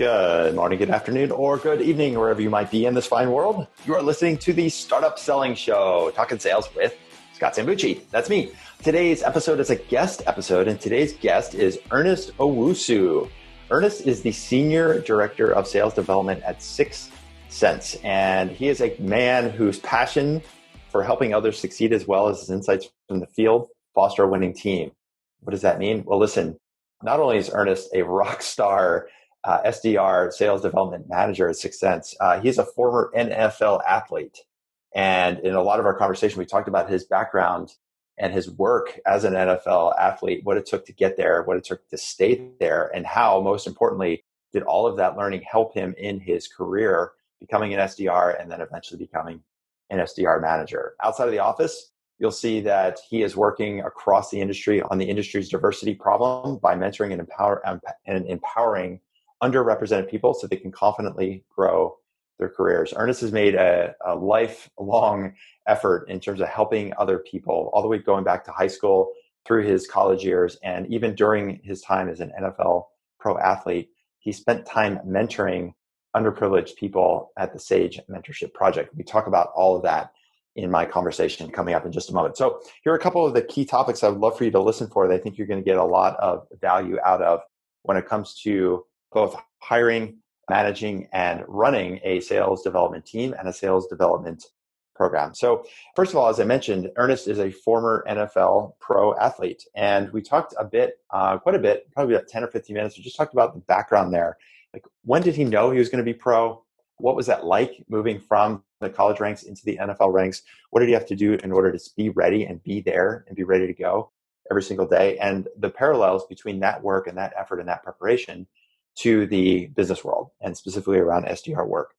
Good morning, good afternoon, or good evening, wherever you might be in this fine world. You are listening to the Startup Selling Show, talking sales with Scott Sambucci. That's me. Today's episode is a guest episode, and today's guest is Ernest Owusu. Ernest is the Senior Director of Sales Development at 6sense, and he is a man whose passion for helping others succeed, as well as his insights from the field, foster a winning team. What does that mean? Well, listen, not only is Ernest a rock star SDR, Sales Development Manager at 6sense, he's a former NFL athlete. And in a lot of our conversation, we talked about his background and his work as an NFL athlete, what it took to get there, what it took to stay there, and how, most importantly, did all of that learning help him in his career, becoming an SDR and then eventually becoming an SDR manager. Outside of the office, you'll see that he is working across the industry on the industry's diversity problem by mentoring and empowering underrepresented people so they can confidently grow their careers. Ernest has made a lifelong effort in terms of helping other people, all the way going back to high school, through his college years, and even during his time as an NFL pro athlete. He spent time mentoring underprivileged people at the Sage Mentorship Project. We talk about all of that in my conversation coming up in just a moment. So here are a couple of the key topics I would love for you to listen for that I think you're going to get a lot of value out of when it comes to both hiring, managing, and running a sales development team and a sales development program. So first of all, as I mentioned, Ernest is a former NFL pro athlete. And we talked quite a bit, probably about 10 or 15 minutes. We just talked about the background there. Like, when did he know he was going to be pro? What was that like, moving from the college ranks into the NFL ranks? What did he have to do in order to be ready and be there and be ready to go every single day? And the parallels between that work and that effort and that preparation to the business world, and specifically around SDR work.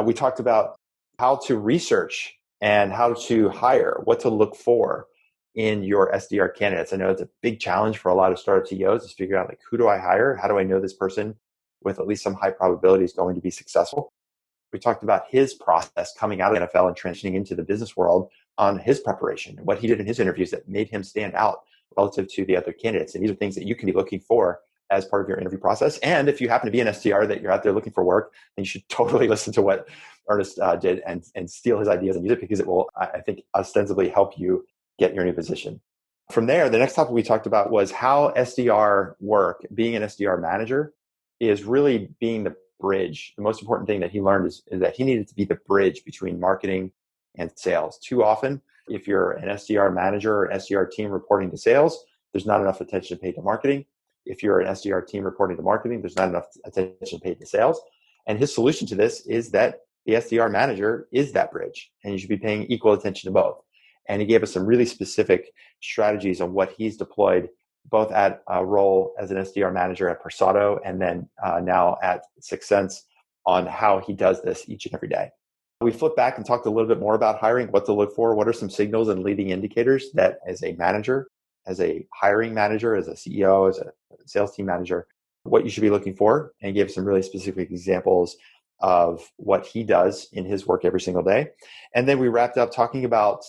We talked about how to research and how to hire, what to look for in your SDR candidates. I know it's a big challenge for a lot of startup CEOs to figure out, like, who do I hire? How do I know this person with at least some high probability is going to be successful? We talked about his process coming out of the NFL and transitioning into the business world on his preparation, what he did in his interviews that made him stand out relative to the other candidates. And these are things that you can be looking for as part of your interview process. And if you happen to be an SDR that you're out there looking for work, then you should totally listen to what Ernest did and steal his ideas and use it, because it will, I think, ostensibly help you get your new position. From there, the next topic we talked about was how SDR work, being an SDR manager, is really being the bridge. The most important thing that he learned is that he needed to be the bridge between marketing and sales. Too often, if you're an SDR manager or SDR team reporting to sales, there's not enough attention paid to marketing. If you're an SDR team reporting to marketing, there's not enough attention paid to sales. And his solution to this is that the SDR manager is that bridge, and you should be paying equal attention to both. And he gave us some really specific strategies on what he's deployed, both at a role as an SDR manager at Persado and then now at 6sense, on how he does this each and every day. We flipped back and talked a little bit more about hiring, what to look for, what are some signals and leading indicators that, as a manager, as a hiring manager, as a CEO, as a sales team manager, what you should be looking for, and gave some really specific examples of what he does in his work every single day. And then we wrapped up talking about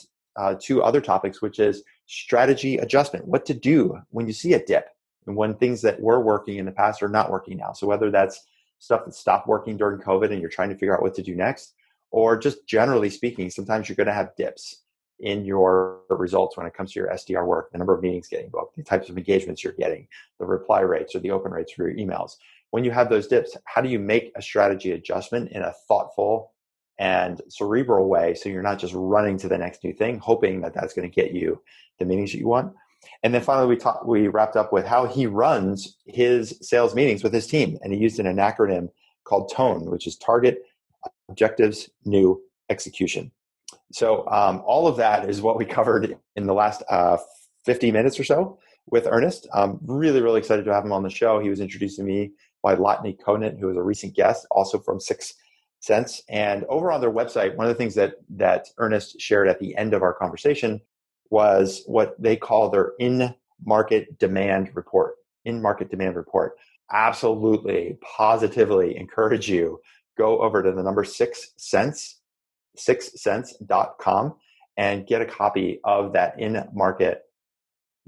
two other topics, which is strategy adjustment, what to do when you see a dip and when things that were working in the past are not working now. So whether that's stuff that stopped working during COVID and you're trying to figure out what to do next, or just generally speaking, sometimes you're going to have dips in your results when it comes to your SDR work, the number of meetings getting booked, the types of engagements you're getting, the reply rates or the open rates for your emails. When you have those dips, how do you make a strategy adjustment in a thoughtful and cerebral way, so you're not just running to the next new thing, hoping that that's going to get you the meetings that you want? And then finally, we wrapped up with how he runs his sales meetings with his team. And he used an acronym called TONE, which is Target, Objectives, New, Execution. So all of that is what we covered in the last 50 minutes or so with Ernest. I'm really, really excited to have him on the show. He was introduced to me by Lotney Conant, who is a recent guest, also from 6sense. And over on their website, one of the things that Ernest shared at the end of our conversation was what they call their in-market demand report. In-market demand report. Absolutely, positively encourage you, go over to the number 6sense.com and get a copy of that in-market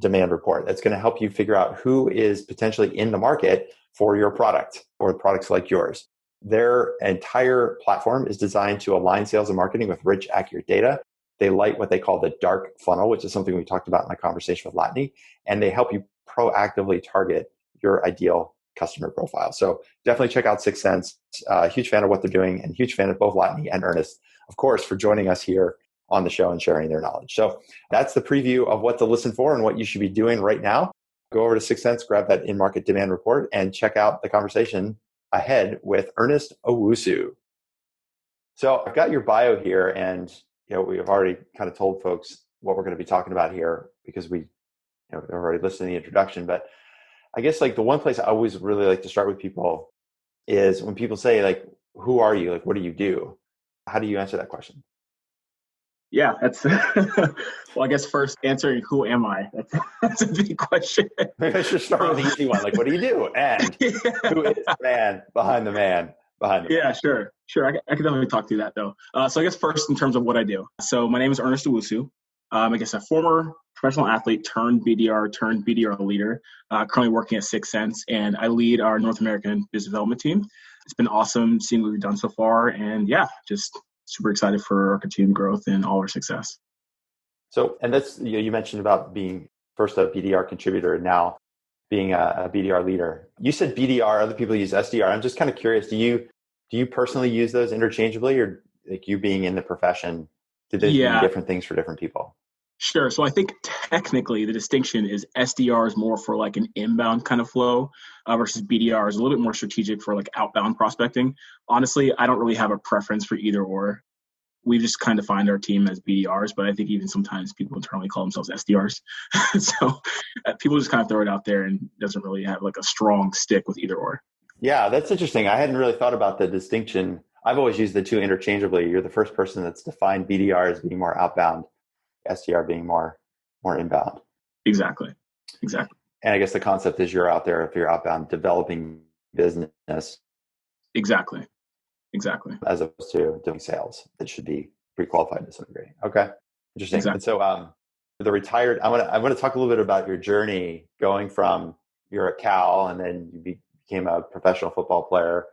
demand report that's going to help you figure out who is potentially in the market for your product or products like yours. Their entire platform is designed to align sales and marketing with rich, accurate data. They light what they call the dark funnel, which is something we talked about in my conversation with Latney, and they help you proactively target your ideal customer profile. So definitely check out 6sense. Huge fan of what they're doing and huge fan of both Latney and Ernest, of course, for joining us here on the show and sharing their knowledge. So that's the preview of what to listen for and what you should be doing right now. Go over to 6sense, grab that in-market demand report, and check out the conversation ahead with Ernest Owusu. So I've got your bio here, and we have already kind of told folks what we're going to be talking about here because we they've already listened to the introduction. But I guess like the one place I always really like to start with people is when people say like, who are you? Like, what do you do? How do you answer that question? Yeah, that's well, I guess first answering who am I? That's a big question. Maybe I should start with the easy one. Like, what do you do? And who is the man behind the man behind the man? Yeah, sure. I can definitely talk through that though. So I guess first in terms of what I do. So my name is Ernest Owusu. I guess a former professional athlete turned BDR leader, currently working at 6sense, and I lead our North American business development team. It's been awesome seeing what we've done so far, and yeah, just super excited for our continued growth and all our success. So, and that's, you mentioned about being first a BDR contributor and now being a BDR leader. You said BDR, other people use SDR. I'm just kind of curious, do you personally use those interchangeably, or like you being in the profession, do they mean different things for different people? Sure. So I think technically the distinction is SDR is more for like an inbound kind of flow versus BDR is a little bit more strategic for like outbound prospecting. Honestly, I don't really have a preference for either or. We just kind of find our team as BDRs, but I think even sometimes people internally call themselves SDRs. So people just kind of throw it out there and doesn't really have like a strong stick with either or. Yeah, that's interesting. I hadn't really thought about the distinction. I've always used the two interchangeably. You're the first person that's defined BDR as being more outbound, SDR being more inbound. Exactly. And I guess the concept is you're out there, if you're outbound, developing business. Exactly. As opposed to doing sales that should be pre-qualified to some degree. Okay. Interesting. Exactly. And so the retired, I want to talk a little bit about your journey going from you're at Cal and then you became a professional football player.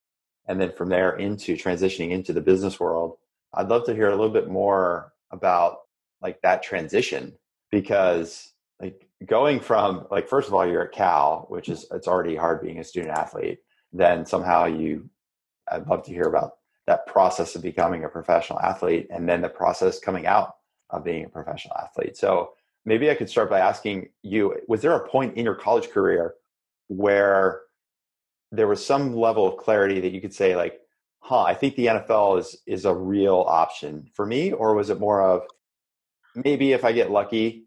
And then from there transitioning into the business world. I'd love to hear a little bit more about like that transition, because like going from like, first of all, you're at Cal, which is, it's already hard being a student athlete. Then somehow I'd love to hear about that process of becoming a professional athlete and then the process coming out of being a professional athlete. So maybe I could start by asking you, was there a point in your college career where there was some level of clarity that you could say like, I think the NFL is a real option for me? Or was it more of maybe if I get lucky,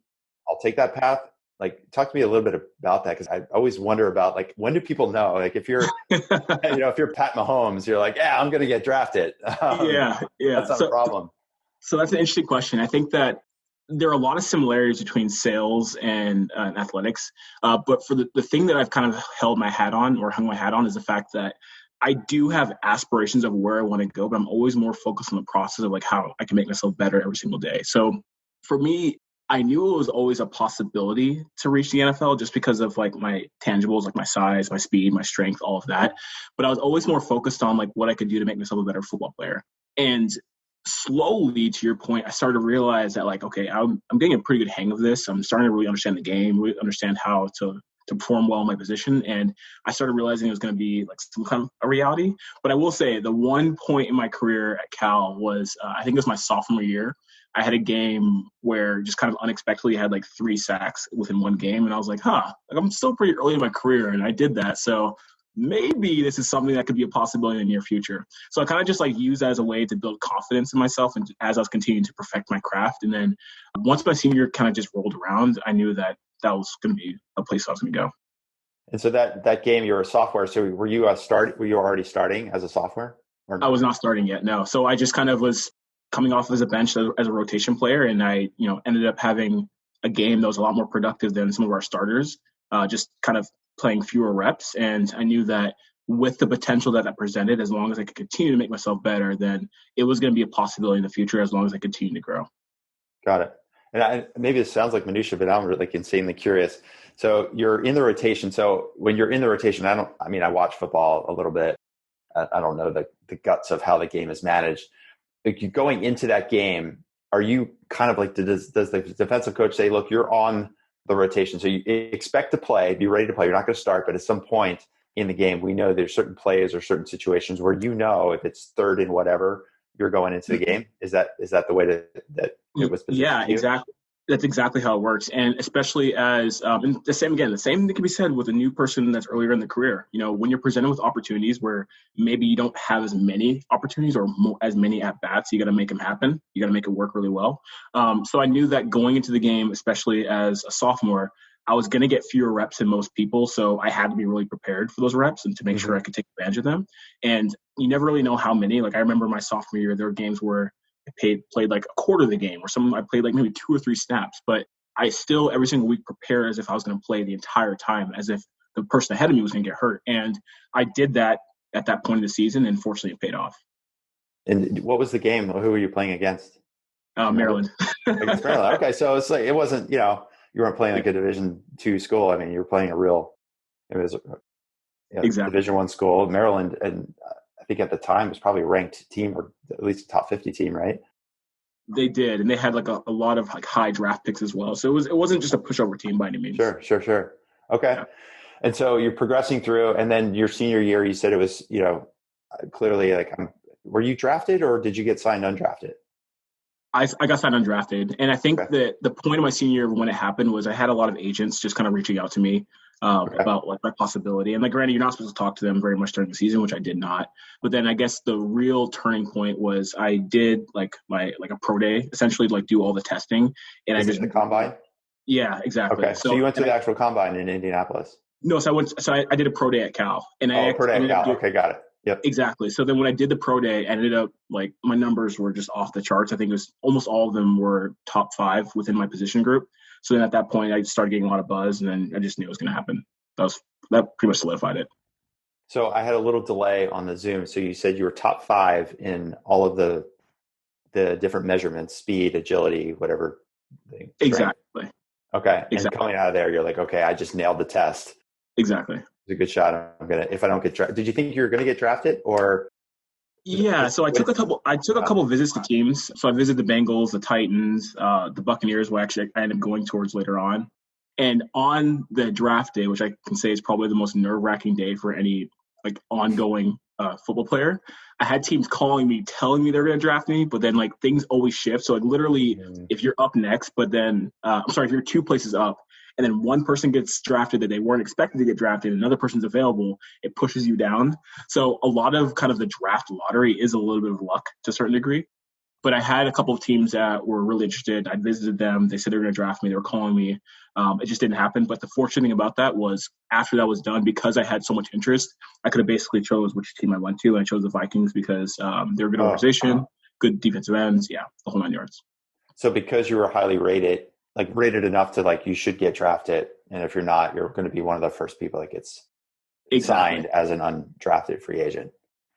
I'll take that path? Like, talk to me a little bit about that, because I always wonder about like, when do people know? Like, if you're, if you're Pat Mahomes, you're like, I'm going to get drafted. Yeah. That's not a problem. So that's an interesting question. I think that there are a lot of similarities between sales and athletics. But for the thing that I've kind of hung my hat on is the fact that I do have aspirations of where I want to go, but I'm always more focused on the process of like how I can make myself better every single day. So for me, I knew it was always a possibility to reach the NFL just because of like my tangibles, like my size, my speed, my strength, all of that. But I was always more focused on like what I could do to make myself a better football player. And slowly, to your point, I started to realize that like, okay, I'm getting a pretty good hang of this. I'm starting to really understand the game, really understand how to perform well in my position. And I started realizing it was going to be like some kind of a reality. But I will say the one point in my career at Cal was, I think it was my sophomore year. I had a game where just kind of unexpectedly I had like 3 sacks within one game. And I was like, like I'm still pretty early in my career and I did that. So maybe this is something that could be a possibility in the near future. So I kind of just like use that as a way to build confidence in myself and as I was continuing to perfect my craft. And then once my senior year kind of just rolled around, I knew that was going to be a place I was going to go. And so that game, you were a sophomore. So were you already starting as a sophomore? Or no? I was not starting yet. No. So I just kind of was coming off as a bench as a rotation player. And I, ended up having a game that was a lot more productive than some of our starters, just kind of playing fewer reps. And I knew that with the potential that presented, as long as I could continue to make myself better, then it was going to be a possibility in the future as long as I continue to grow. Got it. And maybe this sounds like minutia, but I'm like insanely curious. So you're in the rotation. So when you're in the rotation, I watch football a little bit. I don't know the guts of how the game is managed. Like, you going into that game, are you kind of like, does the defensive coach say, look, you're on the rotation, so you expect to play, be ready to play. You're not going to start, but at some point in the game, we know there's certain plays or certain situations where, if it's third and whatever, you're going into the game. Is that the way that it was positioned? Yeah, exactly. That's exactly how it works. And especially as, and the same thing can be said with a new person that's earlier in the career. When you're presented with opportunities where maybe you don't have as many opportunities or as many at bats, you got to make them happen. You got to make it work really well. So I knew that going into the game, especially as a sophomore, I was going to get fewer reps than most people. So I had to be really prepared for those reps and to make sure I could take advantage of them. And you never really know how many. Like, I remember my sophomore year, there were games where I played like a quarter of the game, or some I played like maybe 2 or 3 snaps, but I still every single week prepare as if I was going to play the entire time, as if the person ahead of me was going to get hurt. And I did that at that point of the season, and fortunately it paid off. And what was the game? Who were you playing against? Maryland. Against Maryland. Okay, so it's like, it wasn't, you weren't playing like a Division II school. I mean, you were playing it was exactly. Division I school, Maryland, and I think at the time it was probably a ranked team, or at least a top 50 team, right? They did, and they had like a lot of like high draft picks as well. So it wasn't just a pushover team by any means. Sure. Okay. Yeah. And so you're progressing through, and then your senior year, you said it was, clearly like, were you drafted or did you get signed undrafted? I got signed undrafted, and I think that the point of my senior year when it happened was I had a lot of agents just kind of reaching out to me about like my possibility. And like, granted, you're not supposed to talk to them very much during the season, which I did not. But then I guess the real turning point was I did like a pro day, essentially, to like do all the testing. And I just the combine. Yeah, exactly. Okay, so you went to the actual combine in Indianapolis. No, so I did a pro day at Cal, and pro day at Cal. Okay, got it. Yep. Exactly. So then when I did the pro day, I ended up like my numbers were just off the charts. I think it was almost all of them were top 5 within my position group. So then at that point, I started getting a lot of buzz, and then I just knew it was going to happen. That pretty much solidified it. So I had a little delay on the Zoom. So you said you were top 5 in all of the different measurements: speed, agility, whatever. Exactly. Okay. Exactly. And coming out of there, you're like, okay, I just nailed the test. Exactly. It's a good shot. If I don't get drafted. Did you think you were going to get drafted, or? Yeah. So I took a couple visits to teams. So I visited the Bengals, the Titans, the Buccaneers, where actually I ended up going towards later on. And on the draft day, which I can say is probably the most nerve-wracking day for any like ongoing football player, I had teams calling me, telling me they're going to draft me, but then like things always shift. So like literally, if you're up next, but then if you're 2 places up, and then one person gets drafted that they weren't expecting to get drafted, and another person's available, it pushes you down. So a lot of kind of the draft lottery is a little bit of luck to a certain degree. But I had a couple of teams that were really interested. I visited them. They said they were going to draft me. They were calling me. It just didn't happen. But the fortunate thing about that was after that was done, because I had so much interest, I could have basically chose which team I went to. And I chose the Vikings because they're a good organization, good defensive ends. Yeah, the whole 9 yards. So because you were highly rated enough to like you should get drafted. And if you're not, you're going to be one of the first people that gets signed as an undrafted free agent.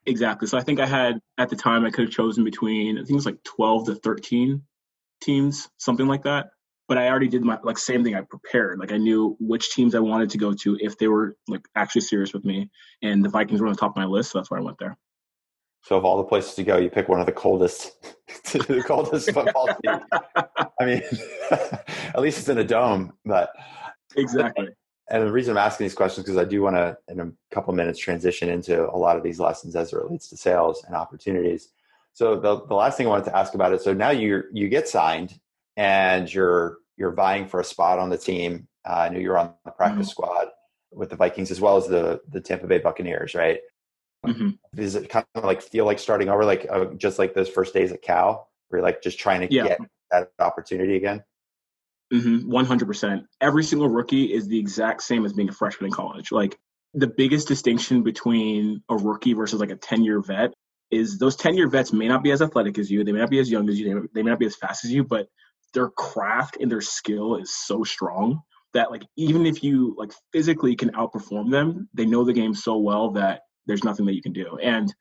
Exactly. So I think I had, at the time, I could have chosen between, I think it was like 12 to 13 teams, something like that. But I already did my, like, same thing. I prepared. Like, I knew which teams I wanted to go to if they were, like, actually serious with me. And the Vikings were on the top of my list, so that's why I went there. So of all the places to go, you pick one of the coldest football teams. I mean, at least it's in a dome. But exactly. And the reason I'm asking these questions is because I do want to, in a couple of minutes, transition into a lot of these lessons as it relates to sales and opportunities. So the last thing I wanted to ask about it. So now you get signed and you're vying for a spot on the team. I knew you were on the practice squad with the Vikings as well as the Tampa Bay Buccaneers, right? Mm-hmm. Does it kind of like feel like starting over, like just like those first days at Cal, where you're like just trying to get that opportunity again? 100%. Every single rookie is the exact same as being a freshman in college. Like, the biggest distinction between a rookie versus like a 10-year vet is those 10-year vets may not be as athletic as you. They may not be as young as you. They may not be as fast as you, but their craft and their skill is so strong that like, even if you like physically can outperform them, they know the game so well that there's nothing that you can do. And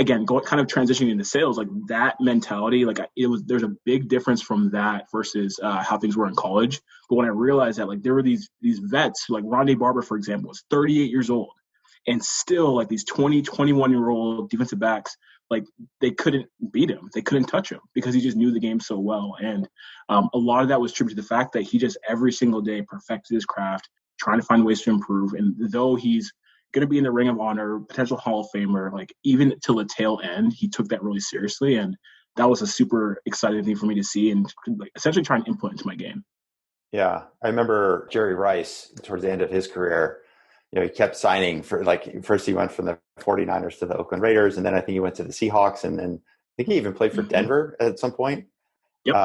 again, kind of transitioning into sales, like that mentality, like there's a big difference from that versus how things were in college. But when I realized that, like, there were these vets, like Rondé Barber, for example, was 38 years old, and still like these 20, 21-year-old defensive backs, like they couldn't beat him. They couldn't touch him because he just knew the game so well. And a lot of that was attributed to the fact that he just every single day perfected his craft, trying to find ways to improve. And though he's going to be in the Ring of Honor, potential Hall of Famer, like even till the tail end, he took that really seriously. And that was a super exciting thing for me to see and like essentially try and input into my game. Yeah. I remember Jerry Rice towards the end of his career, he kept signing for, like, first he went from the 49ers to the Oakland Raiders, and then I think he went to the Seahawks, and then I think he even played for Denver at some point. Yep.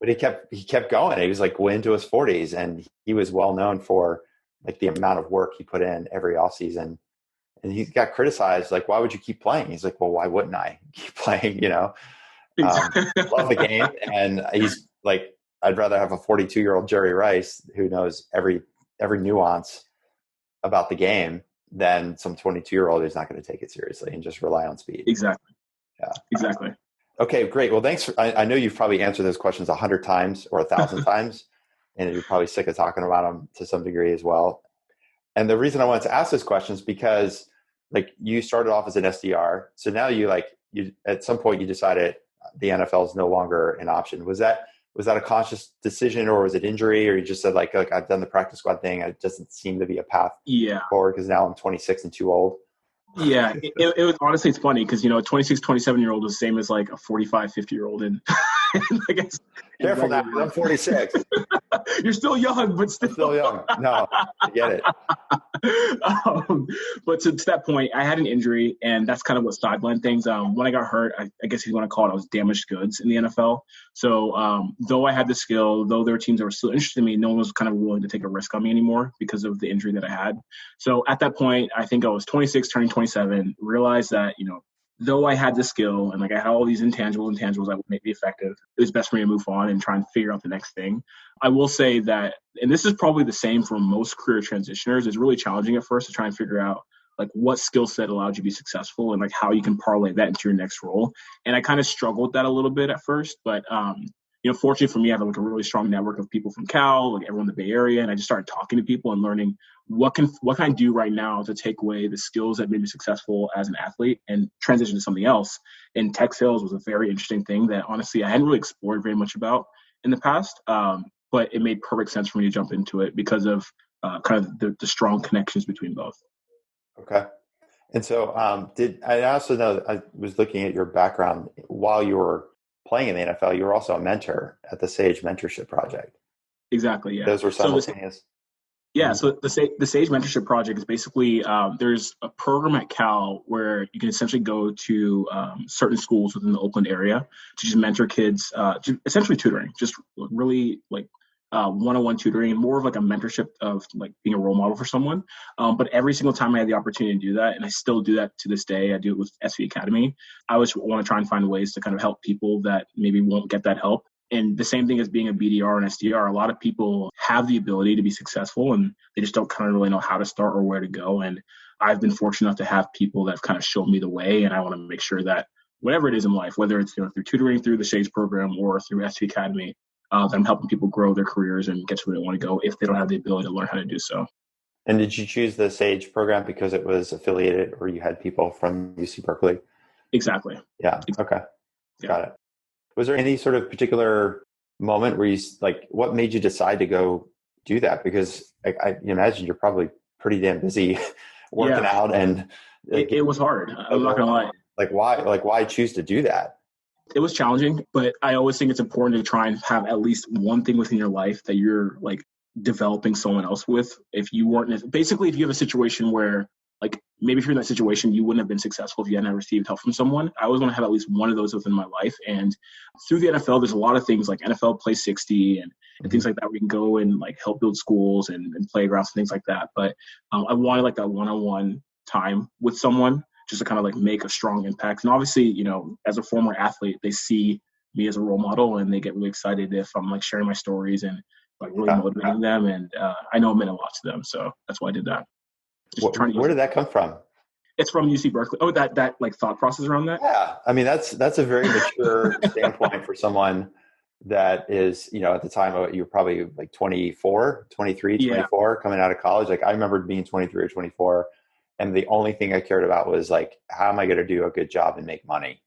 But he kept going. He was like way into his 40s, and he was well known for like the amount of work he put in every offseason. And he got criticized, like, why would you keep playing? He's like, well, why wouldn't I keep playing? Love the game. And he's like, I'd rather have a 42-year-old Jerry Rice who knows every nuance about the game than some 22-year-old who's not going to take it seriously and just rely on speed. Exactly. Yeah. Exactly. Okay, great. Well, thanks. I know you've probably answered those questions 100 times or 1,000 times, and you're probably sick of talking about them to some degree as well. And the reason I wanted to ask this question is because, like, you started off as an SDR, so now you at some point you decided the NFL is no longer an option. Was that a conscious decision, or was it injury, or you just said like I've done the practice squad thing, it doesn't seem to be a path forward because now I'm 26 and too old? Yeah, it was honestly, it's funny because, a 26, 27-year-old is the same as like a 45, 50-year-old. And I guess, careful now, I'm 46. You're still young, but still young. No, I get it. But to that point, I had an injury, and that's kind of what sidelined things. When I got hurt, I guess you want to call it, I was damaged goods in the NFL. So though I had the skill, though there were teams that were still interested in me, no one was kind of willing to take a risk on me anymore because of the injury that I had. So at that point, I think I was 26, turning 27, realized that, though I had the skill and like I had all these intangibles that would make me effective, it was best for me to move on and try and figure out the next thing. I will say that, and this is probably the same for most career transitioners, it's really challenging at first to try and figure out like what skill set allowed you to be successful and like how you can parlay that into your next role. And I kind of struggled with that a little bit at first, but fortunately for me, I have like a really strong network of people from Cal, like everyone in the Bay Area, and I just started talking to people and learning what can I do right now to take away the skills that made me successful as an athlete and transition to something else. And tech sales was a very interesting thing that honestly I hadn't really explored very much about in the past, but it made perfect sense for me to jump into it because of kind of the strong connections between both. Okay. And so I also know I was looking at your background while you were playing in the NFL, you were also a mentor at the Sage Mentorship Project. Exactly. Yeah. Those were simultaneous. So the Sage Mentorship Project is basically there's a program at Cal where you can essentially go to certain schools within the Oakland area to just mentor kids, essentially tutoring, just really like one-on-one tutoring, more of like a mentorship of like being a role model for someone. But every single time I had the opportunity to do that, and I still do that to this day, I do it with SV Academy. I always want to try and find ways to kind of help people that maybe won't get that help. And the same thing as being a BDR and SDR, a lot of people have the ability to be successful and they just don't kind of really know how to start or where to go. And I've been fortunate enough to have people that have kind of shown me the way. And I want to make sure that whatever it is in life, whether it's through tutoring through the Shades program or through SV Academy, that I'm helping people grow their careers and get to where they want to go if they don't have the ability to learn how to do so. And did you choose the Sage program because it was affiliated or you had people from UC Berkeley? Exactly. Yeah. Okay. Yeah. Got it. Was there any sort of particular moment where you like, what made you decide to go do that? Because I imagine you're probably pretty damn busy working out, and it was hard. I'm not gonna lie. Why choose to do that? It was challenging, but I always think it's important to try and have at least one thing within your life that you're like developing someone else with. If you have a situation where like maybe if you're in that situation, you wouldn't have been successful if you hadn't received help from someone. I always want to have at least one of those within my life. And through the NFL, there's a lot of things like NFL Play 60 and things like that. We can go and like help build schools and playgrounds and things like that. But I wanted like that one-on-one time with someone just to kind of like make a strong impact. And obviously, as a former athlete, they see me as a role model and they get really excited if I'm like sharing my stories and like really motivating them. And I know it meant a lot to them. So that's why I did that. Where did that come from? It's from UC Berkeley. Oh, that like thought process around that. Yeah, I mean that's a very mature standpoint for someone that is, at the time you're probably like 24, 23, Yeah. 24 coming out of college. Like I remember being 23 or 24, and the only thing I cared about was like, how am I going to do a good job and make money?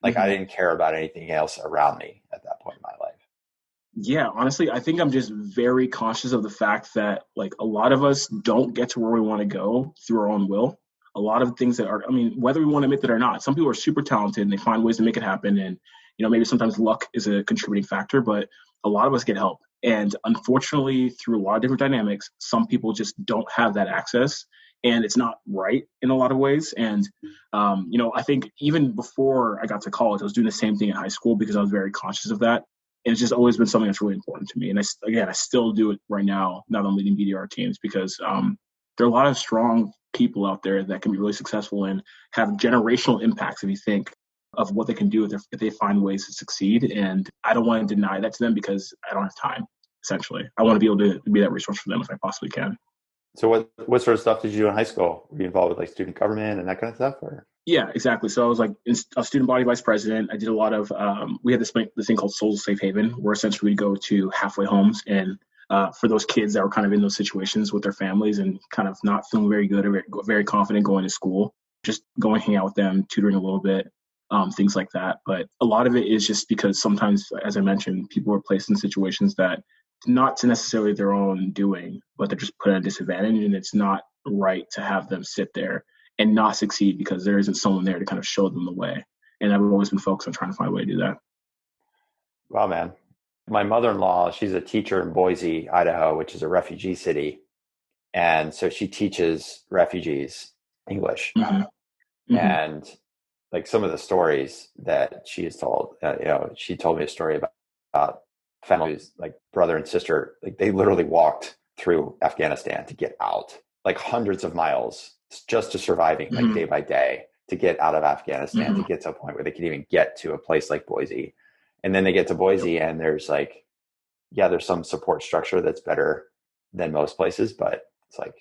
Like I didn't care about anything else around me at that point in my life. Yeah, honestly, I think I'm just very conscious of the fact that like a lot of us don't get to where we want to go through our own will. A lot of things that are, I mean, whether we want to admit that or not, some people are super talented and they find ways to make it happen. And, maybe sometimes luck is a contributing factor, but a lot of us get help. And unfortunately, through a lot of different dynamics, some people just don't have that access. And it's not right in a lot of ways. And, I think even before I got to college, I was doing the same thing in high school because I was very conscious of that. And it's just always been something that's really important to me. And I still do it right now that I'm leading BDR teams because there are a lot of strong people out there that can be really successful and have generational impacts if you think of what they can do if they find ways to succeed. And I don't want to deny that to them because I don't have time, essentially. I want to be able to be that resource for them if I possibly can. So what sort of stuff did you do in high school? Were you involved with like student government and that kind of stuff? Or? Yeah, exactly. So I was like a student body vice president. I did a lot of, we had this thing called Soul Safe Haven, where essentially we go to halfway homes and for those kids that were kind of in those situations with their families and kind of not feeling very good or very confident going to school, just go and hang out with them, tutoring a little bit, things like that. But a lot of it is just because sometimes, as I mentioned, people are placed in situations that not to necessarily their own doing, but they're just put at a disadvantage, and it's not right to have them sit there and not succeed because there isn't someone there to kind of show them the way. And I've always been focused on trying to find a way to do that. Wow, man. My mother-in-law, she's a teacher in Boise, Idaho, which is a refugee city. And so she teaches refugees English. And like some of the stories that she has told, she told me a story about families, like brother and sister, like they literally walked through Afghanistan to get out, like hundreds of miles just to surviving like day by day to get out of Afghanistan, to get to a point where they can even get to a place like Boise. And then they get to Boise and there's like, there's some support structure that's better than most places, but it's like,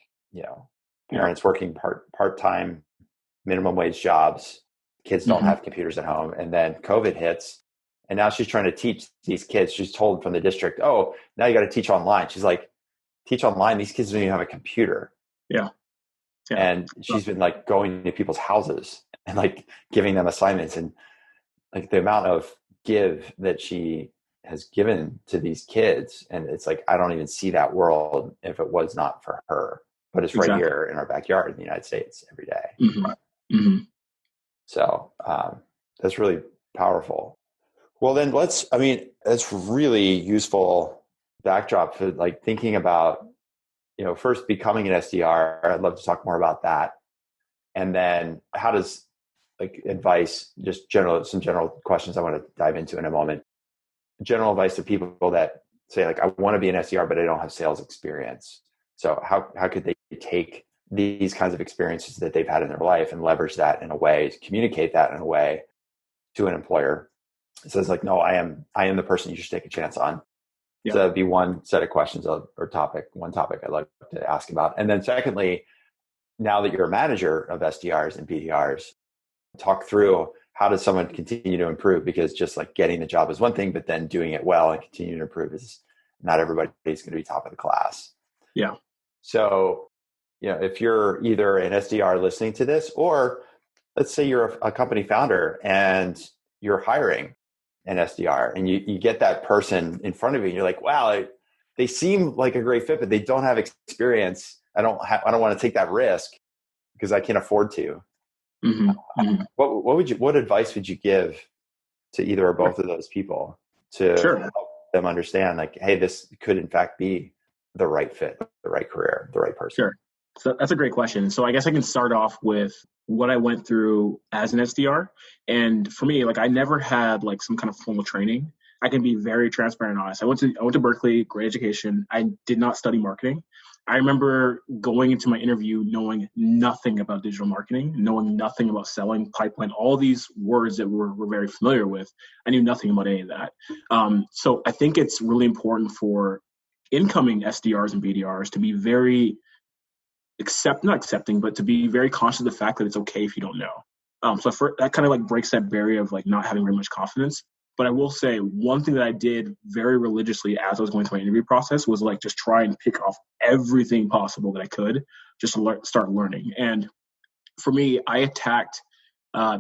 parents working part-time minimum wage jobs, kids don't have computers at home. And then COVID hits and now she's trying to teach these kids. She's told from the district, oh, now you got to teach online. She's like, teach online. These kids don't even have a computer. Yeah. And she's been like going to people's houses and like giving them assignments, and like the amount of give that she has given to these kids. And it's like, I don't even see that world if it was not for her, but it's right here in our backyard in the United States every day. So that's really powerful. Well, then that's really useful backdrop for like thinking about, first becoming an SDR. I'd love to talk more about that. And then how does like advice, just some general questions I want to dive into in a moment. General advice to people that say like, I want to be an SDR, but I don't have sales experience. So how could they take these kinds of experiences that they've had in their life and leverage that in a way, communicate that in a way to an employer? It says like, no, I am the person you should take a chance on. So that'd be one set of questions one topic I'd like to ask about. And then secondly, now that you're a manager of SDRs and BDRs, talk through how does someone continue to improve? Because just like getting the job is one thing, but then doing it well and continuing to improve is not everybody's going to be top of the class. Yeah. So, if you're either an SDR listening to this, or let's say you're a company founder and you're hiring an SDR and you get that person in front of you and you're like, wow, they seem like a great fit, but they don't have experience. I don't want to take that risk because I can't afford to. What advice would you give to either or both of those people to help them understand like, hey, this could in fact be the right fit, the right career, the right person? Sure. So that's a great question. So I guess I can start off with what I went through as an SDR. And for me, like I never had like some kind of formal training. I can be very transparent and honest. I went to Berkeley, great education. I did not study marketing. I remember going into my interview knowing nothing about digital marketing, knowing nothing about selling, pipeline, all these words that we're very familiar with. I knew nothing about any of that. So I think it's really important for incoming SDRs and BDRs to be very not accepting, but to be very conscious of the fact that it's okay if you don't know. That kind of like breaks that barrier of like not having very much confidence. But I will say one thing that I did very religiously as I was going through my interview process was like just try and pick off everything possible that I could just to start learning. And for me, I attacked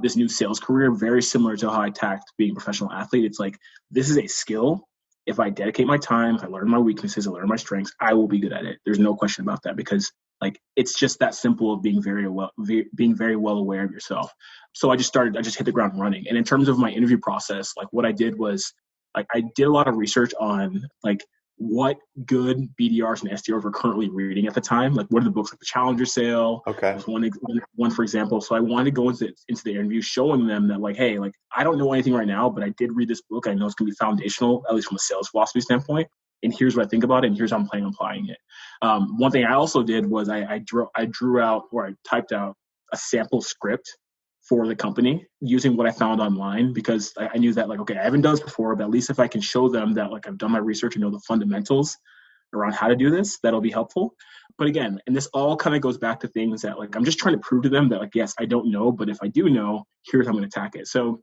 this new sales career very similar to how I attacked being a professional athlete. It's like, this is a skill. If I dedicate my time, if I learn my weaknesses, I learn my strengths, I will be good at it. There's no question about that, because like it's just that simple of being very well aware of yourself. So I just hit the ground running. And in terms of my interview process, like what I did was like I did a lot of research on like what good BDRs and SDRs were currently reading at the time. Like what are the books, like The Challenger Sale? Okay. Was one for example. So I wanted to go into the interview showing them that like, hey, like I don't know anything right now, but I did read this book. I know it's going to be foundational, at least from a sales philosophy standpoint. And here's what I think about it, and here's how I'm planning on applying it. One thing I also did was I drew out, or I typed out a sample script for the company using what I found online, because I knew that like, okay, I haven't done this before, but at least if I can show them that like I've done my research and know the fundamentals around how to do this, that'll be helpful. But again, and this all kind of goes back to things that like I'm just trying to prove to them that like, yes, I don't know, but if I do know, here's how I'm going to attack it. So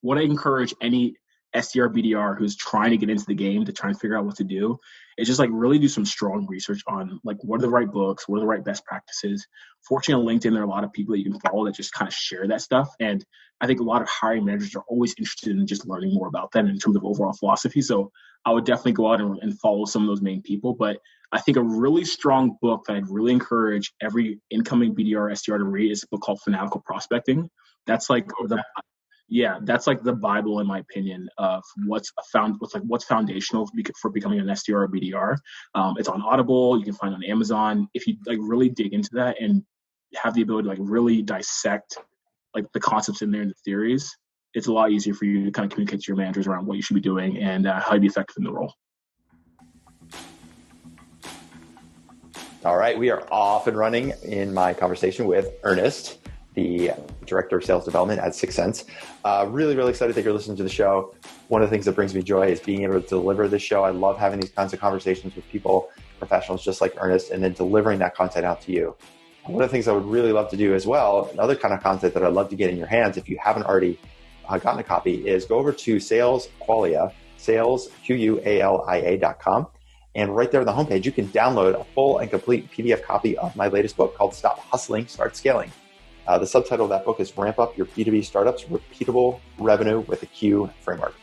what I encourage any SDR, BDR who's trying to get into the game to try and figure out what to do is just like really do some strong research on like what are the right books, what are the right best practices. Fortunately, on LinkedIn, there are a lot of people that you can follow that just kind of share that stuff. And I think a lot of hiring managers are always interested in just learning more about that in terms of overall philosophy. So I would definitely go out and follow some of those main people. But I think a really strong book that I'd really encourage every incoming BDR, SDR to read is a book called Fanatical Prospecting. That's like that's like the Bible, in my opinion, of what's foundational for becoming an SDR or BDR. It's on Audible. You can find it on Amazon. If you like really dig into that and have the ability to like really dissect like the concepts in there and the theories, it's a lot easier for you to kind of communicate to your managers around what you should be doing and how to be effective in the role. All right, we are off and running in my conversation with Ernest, the Director of Sales Development at 6sense. Really, really excited that you're listening to the show. One of the things that brings me joy is being able to deliver this show. I love having these kinds of conversations with people, professionals just like Ernest, and then delivering that content out to you. One of the things I would really love to do as well, another kind of content that I'd love to get in your hands if you haven't already gotten a copy, is go over to salesqualia, salesqualia.com. And right there on the homepage, you can download a full and complete PDF copy of my latest book called Stop Hustling, Start Scaling. The subtitle of that book is Ramp Up Your B2B Startups Repeatable Revenue with a Q Framework.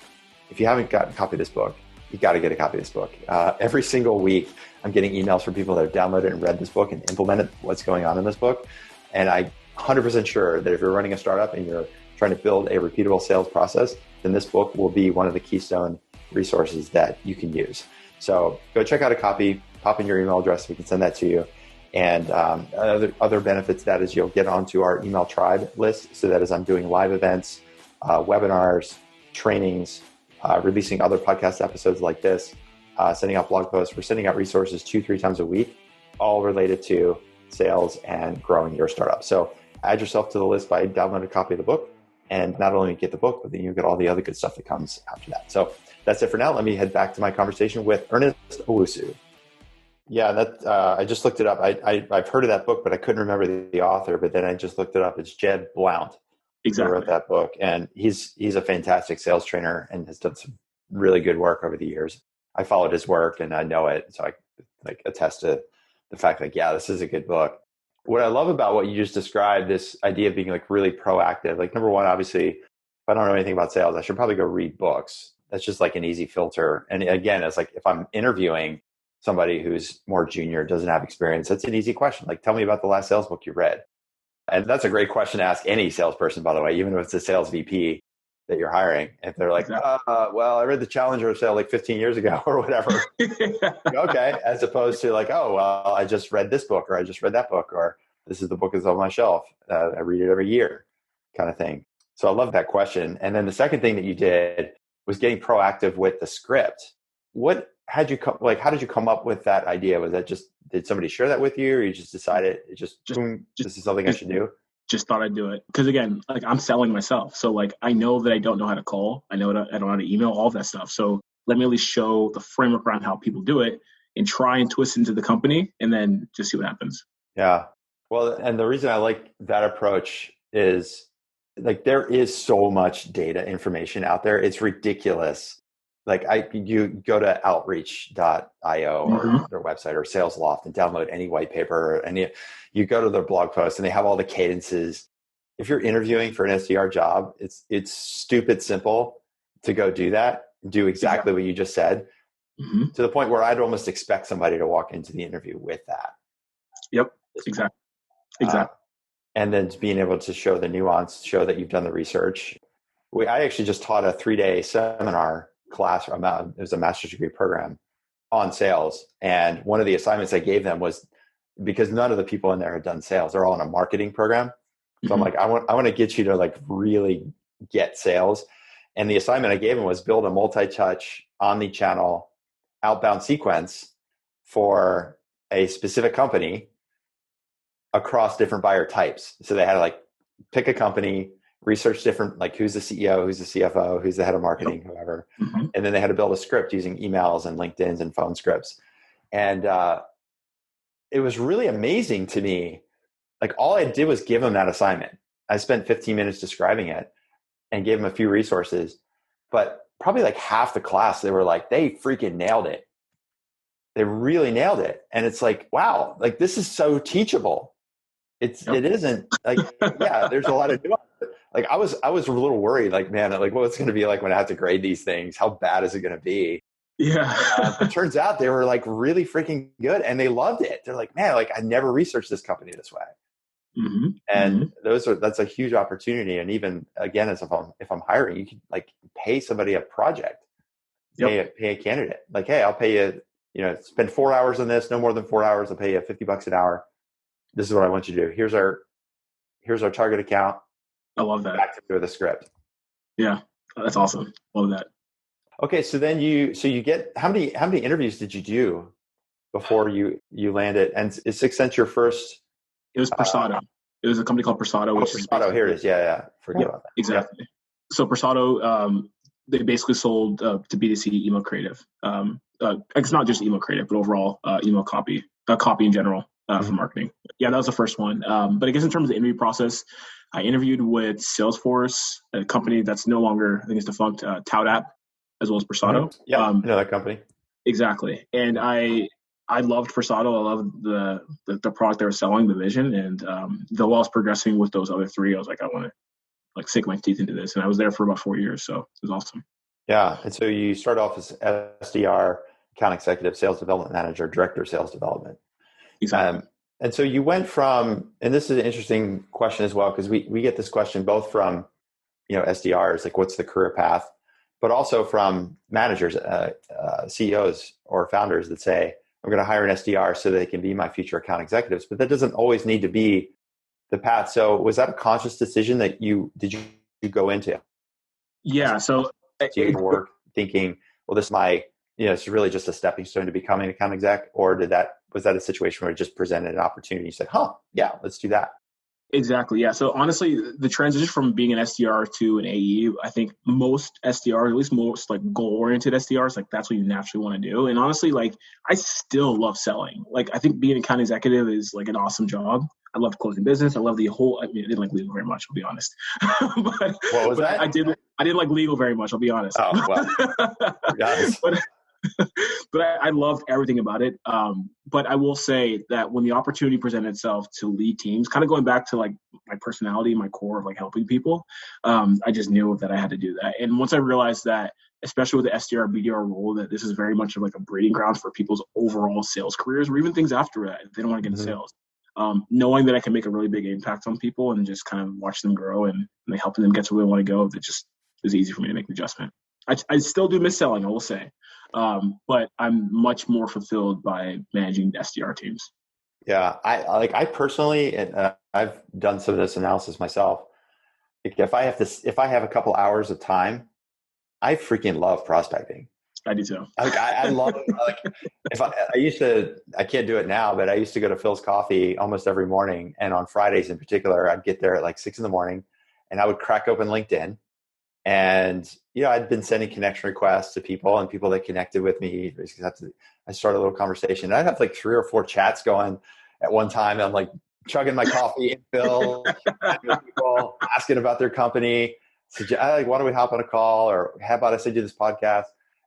If you haven't gotten a copy of this book, you got to get a copy of this book. Every single week, I'm getting emails from people that have downloaded and read this book and implemented what's going on in this book. And I'm 100% sure that if you're running a startup and you're trying to build a repeatable sales process, then this book will be one of the keystone resources that you can use. So go check out a copy, pop in your email address, we can send that to you. And other benefits, that is you'll get onto our email tribe list. So that as I'm doing live events, webinars, trainings, releasing other podcast episodes like this, sending out blog posts, we're sending out resources 2-3 times a week, all related to sales and growing your startup. So add yourself to the list by downloading a copy of the book, and not only get the book, but then you get all the other good stuff that comes after that. So that's it for now. Let me head back to my conversation with Ernest Owusu. Yeah, that I just looked it up. I've heard of that book, but I couldn't remember the author. But then I just looked it up. It's Jed Blount who wrote that book, and he's a fantastic sales trainer and has done some really good work over the years. I followed his work and I know it, so I like attest to the fact like, yeah, this is a good book. What I love about what you just described, this idea of being like really proactive. Like number one, obviously, if I don't know anything about sales, I should probably go read books. That's just like an easy filter. And again, it's like if I'm interviewing somebody who's more junior, doesn't have experience, that's an easy question. Like, tell me about the last sales book you read. And that's a great question to ask any salesperson, by the way, even if it's a sales VP that you're hiring. If they're like, well, I read the Challenger sale like 15 years ago or whatever. Okay. As opposed to like, oh, well, I just read this book, or I just read that book, or this is the book that's on my shelf. I read it every year kind of thing. So I love that question. And then the second thing that you did was getting proactive with the script. How did you come up with that idea? Was that just, did somebody share that with you, or you just decided this is something I should do? Just thought I'd do it. Because again, like I'm selling myself. So like, I know that I don't know how to call. I know I don't know how to email, all of that stuff. So let me at least show the framework around how people do it and try and twist into the company and then just see what happens. Yeah. Well, and the reason I like that approach is like there is so much data information out there. It's ridiculous. Like you go to outreach.io or Mm-hmm. their website or SalesLoft and download any white paper and you go to their blog post and they have all the cadences. If you're interviewing for an SDR job, it's stupid simple to go do that, do exactly what you just said, Mm-hmm. to the point where I'd almost expect somebody to walk into the interview with that. Yep. Exactly. Uh, Exactly. and then being able to show the nuance, show that you've done the research. I actually just taught a 3-day seminar class. It was a master's degree program on sales. And one of the assignments I gave them was, because none of the people in there had done sales, they're all in a marketing program. So I'm Mm-hmm. like, I want to get you to like really get sales. And the assignment I gave them was build a multi-touch, omni-channel outbound sequence for a specific company across different buyer types. So they had to like pick a company, research different, like who's the CEO, who's the CFO, who's the head of marketing, whoever. Mm-hmm. And then they had to build a script using emails and LinkedIn's and phone scripts. And it was really amazing to me. Like all I did was give them that assignment. I spent 15 minutes describing it and gave them a few resources, but probably like half the class, they were like, they freaking nailed it. They really nailed it. And it's like, wow, like this is so teachable. It isn't like, yeah, there's a lot of nuance. Like I was a little worried, like, man, like what's going to be like when I have to grade these things? How bad is it going to be? Yeah. But turns out they were like really freaking good and they loved it. They're like, man, like I never researched this company this way. Mm-hmm. And Mm-hmm. that's a huge opportunity. And even again, as if I'm hiring, you can like pay somebody a project, Yep. pay a candidate. Like, hey, I'll pay you, spend 4 hours on this, no more than 4 hours. I'll pay you $50 an hour. This is what I want you to do. Here's our target account. I love that. Back to me with a script. Yeah. That's awesome. Love that. Okay. So then you get, how many interviews did you do before you landed? And is 6sense your first? It was Persado. It was a company called Persado, which is Persado. Here it is. Yeah. Forget about that. Exactly. Yep. So Persado, they basically sold to B2C email creative. It's not just email creative, but overall email copy in general for marketing. Yeah, that was the first one. But I guess in terms of the interview process, I interviewed with Salesforce, a company that's no longer, I think it's defunct, ToutApp, as well as Persado. Yeah, I know that company. Exactly. And I loved Persado. I loved the product they were selling, the vision, and though I was progressing with those other three, I was like, I want to like sink my teeth into this. And I was there for about 4 years, so it was awesome. Yeah, and so you start off as SDR, account executive, sales development manager, director of sales development. Exactly. And so you went from, and this is an interesting question as well, because we get this question both from SDRs, like what's the career path, but also from managers, CEOs or founders that say, I'm going to hire an SDR so they can be my future account executives. But that doesn't always need to be the path. So was that a conscious decision that did you go into? Yeah. So your work thinking, well, this is it's really just a stepping stone to becoming an account exec, or was that a situation where it just presented an opportunity? You said, yeah, let's do that. Exactly. Yeah. So honestly, the transition from being an SDR to an AE, I think most SDRs, at least most like goal-oriented SDRs, like that's what you naturally want to do. And honestly, like I still love selling. Like I think being an account executive is like an awesome job. I love closing business. I love I didn't like legal very much, I'll be honest. What was that? I didn't like legal very much, I'll be honest. Oh, well. Yes. But I loved everything about it. But I will say that when the opportunity presented itself to lead teams, kind of going back to like my personality, my core of like helping people, I just knew that I had to do that. And once I realized that, especially with the SDR, BDR role, that this is very much like a breeding ground for people's overall sales careers, or even things after that, if they don't want to get into sales. Knowing that I can make a really big impact on people and just kind of watch them grow and helping them get to where they want to go, that just is easy for me to make the adjustment. I still do miss selling, I will say. But I'm much more fulfilled by managing SDR teams. Yeah, I personally, and I've done some of this analysis myself. Like if I have a couple hours of time, I freaking love prospecting. I do too. Like I love like if I can't do it now, but I used to go to Phil's Coffee almost every morning, and on Fridays in particular, I'd get there at like 6 a.m. and I would crack open LinkedIn. And, I'd been sending connection requests to people and people that connected with me. I started a little conversation. I'd have like 3 or 4 chats going. at one time. I'm like chugging my coffee in Phil, people asking about their company. Why don't we hop on a call? Or how about I send you this podcast?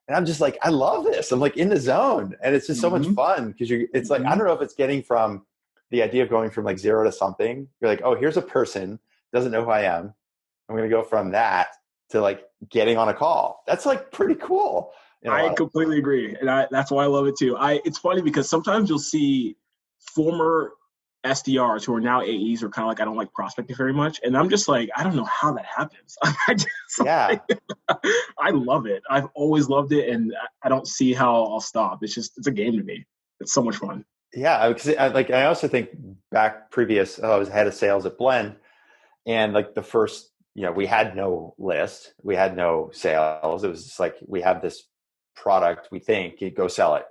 And I'm just like, I love this. I'm like in the zone. And it's just so much fun because it's like, I don't know if it's getting from the idea of going from like zero to something. You're like, oh, here's a person, doesn't know who I am. I'm going to go from that to like getting on a call. That's like pretty cool. I completely agree. And that's why I love it too. It's funny because sometimes you'll see former SDRs who are now AEs who are kind of like, I don't like prospecting very much. And I'm just like, I don't know how that happens. I love it. I've always loved it. And I don't see how I'll stop. It's a game to me. It's so much fun. Yeah. Because I also think back I was head of sales at Blend, and like the first, we had no list, we had no sales. It was just like, we have this product, we think, you go sell it.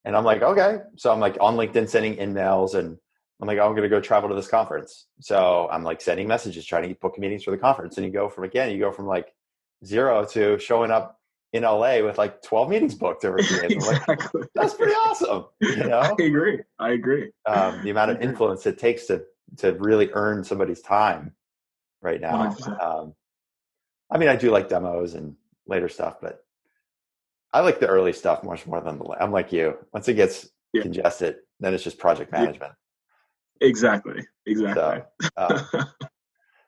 And I'm like, okay. So I'm like on LinkedIn sending emails, and I'm like, oh, I'm going to go travel to this conference. So I'm like sending messages, trying to book meetings for the conference. And you go from like zero to showing up in LA with like 12 meetings booked over 2 days. Exactly. Like, that's pretty awesome. I agree. The amount of influence it takes to really earn somebody's time right now. I mean, I do like demos and later stuff, but I like the early stuff much more than I'm like you. Once it gets congested, then it's just project management. Exactly. So,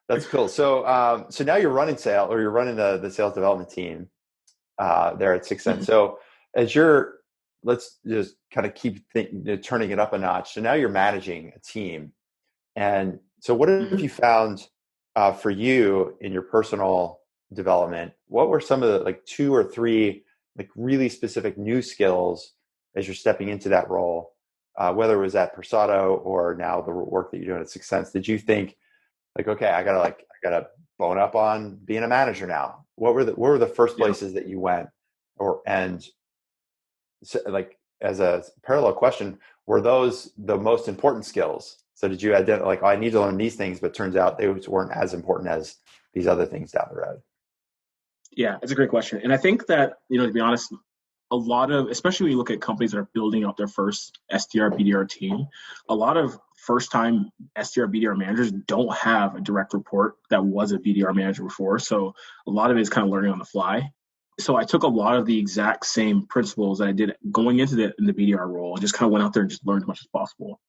that's cool. So now you're running sales, or you're running the sales development team there at 6sense. So let's just kind of keep turning it up a notch. So now you're managing a team. And so what have you found for you in your personal development? What were some of the like 2 or 3 like really specific new skills as you're stepping into that role, whether it was at Persado or now the work that you're doing at 6sense? Did you think like, okay, I gotta bone up on being a manager now? What were the first places that you went, like as a parallel question, were those the most important skills? So did you identify like, oh, I need to learn these things, but turns out they weren't as important as these other things down the road? Yeah, it's a great question. And I think that, to be honest, a lot of, especially when you look at companies that are building up their first SDR, BDR team, a lot of first-time SDR, BDR managers don't have a direct report that was a BDR manager before. So a lot of it is kind of learning on the fly. So I took a lot of the exact same principles that I did going into the BDR role and just kind of went out there and just learned as much as possible.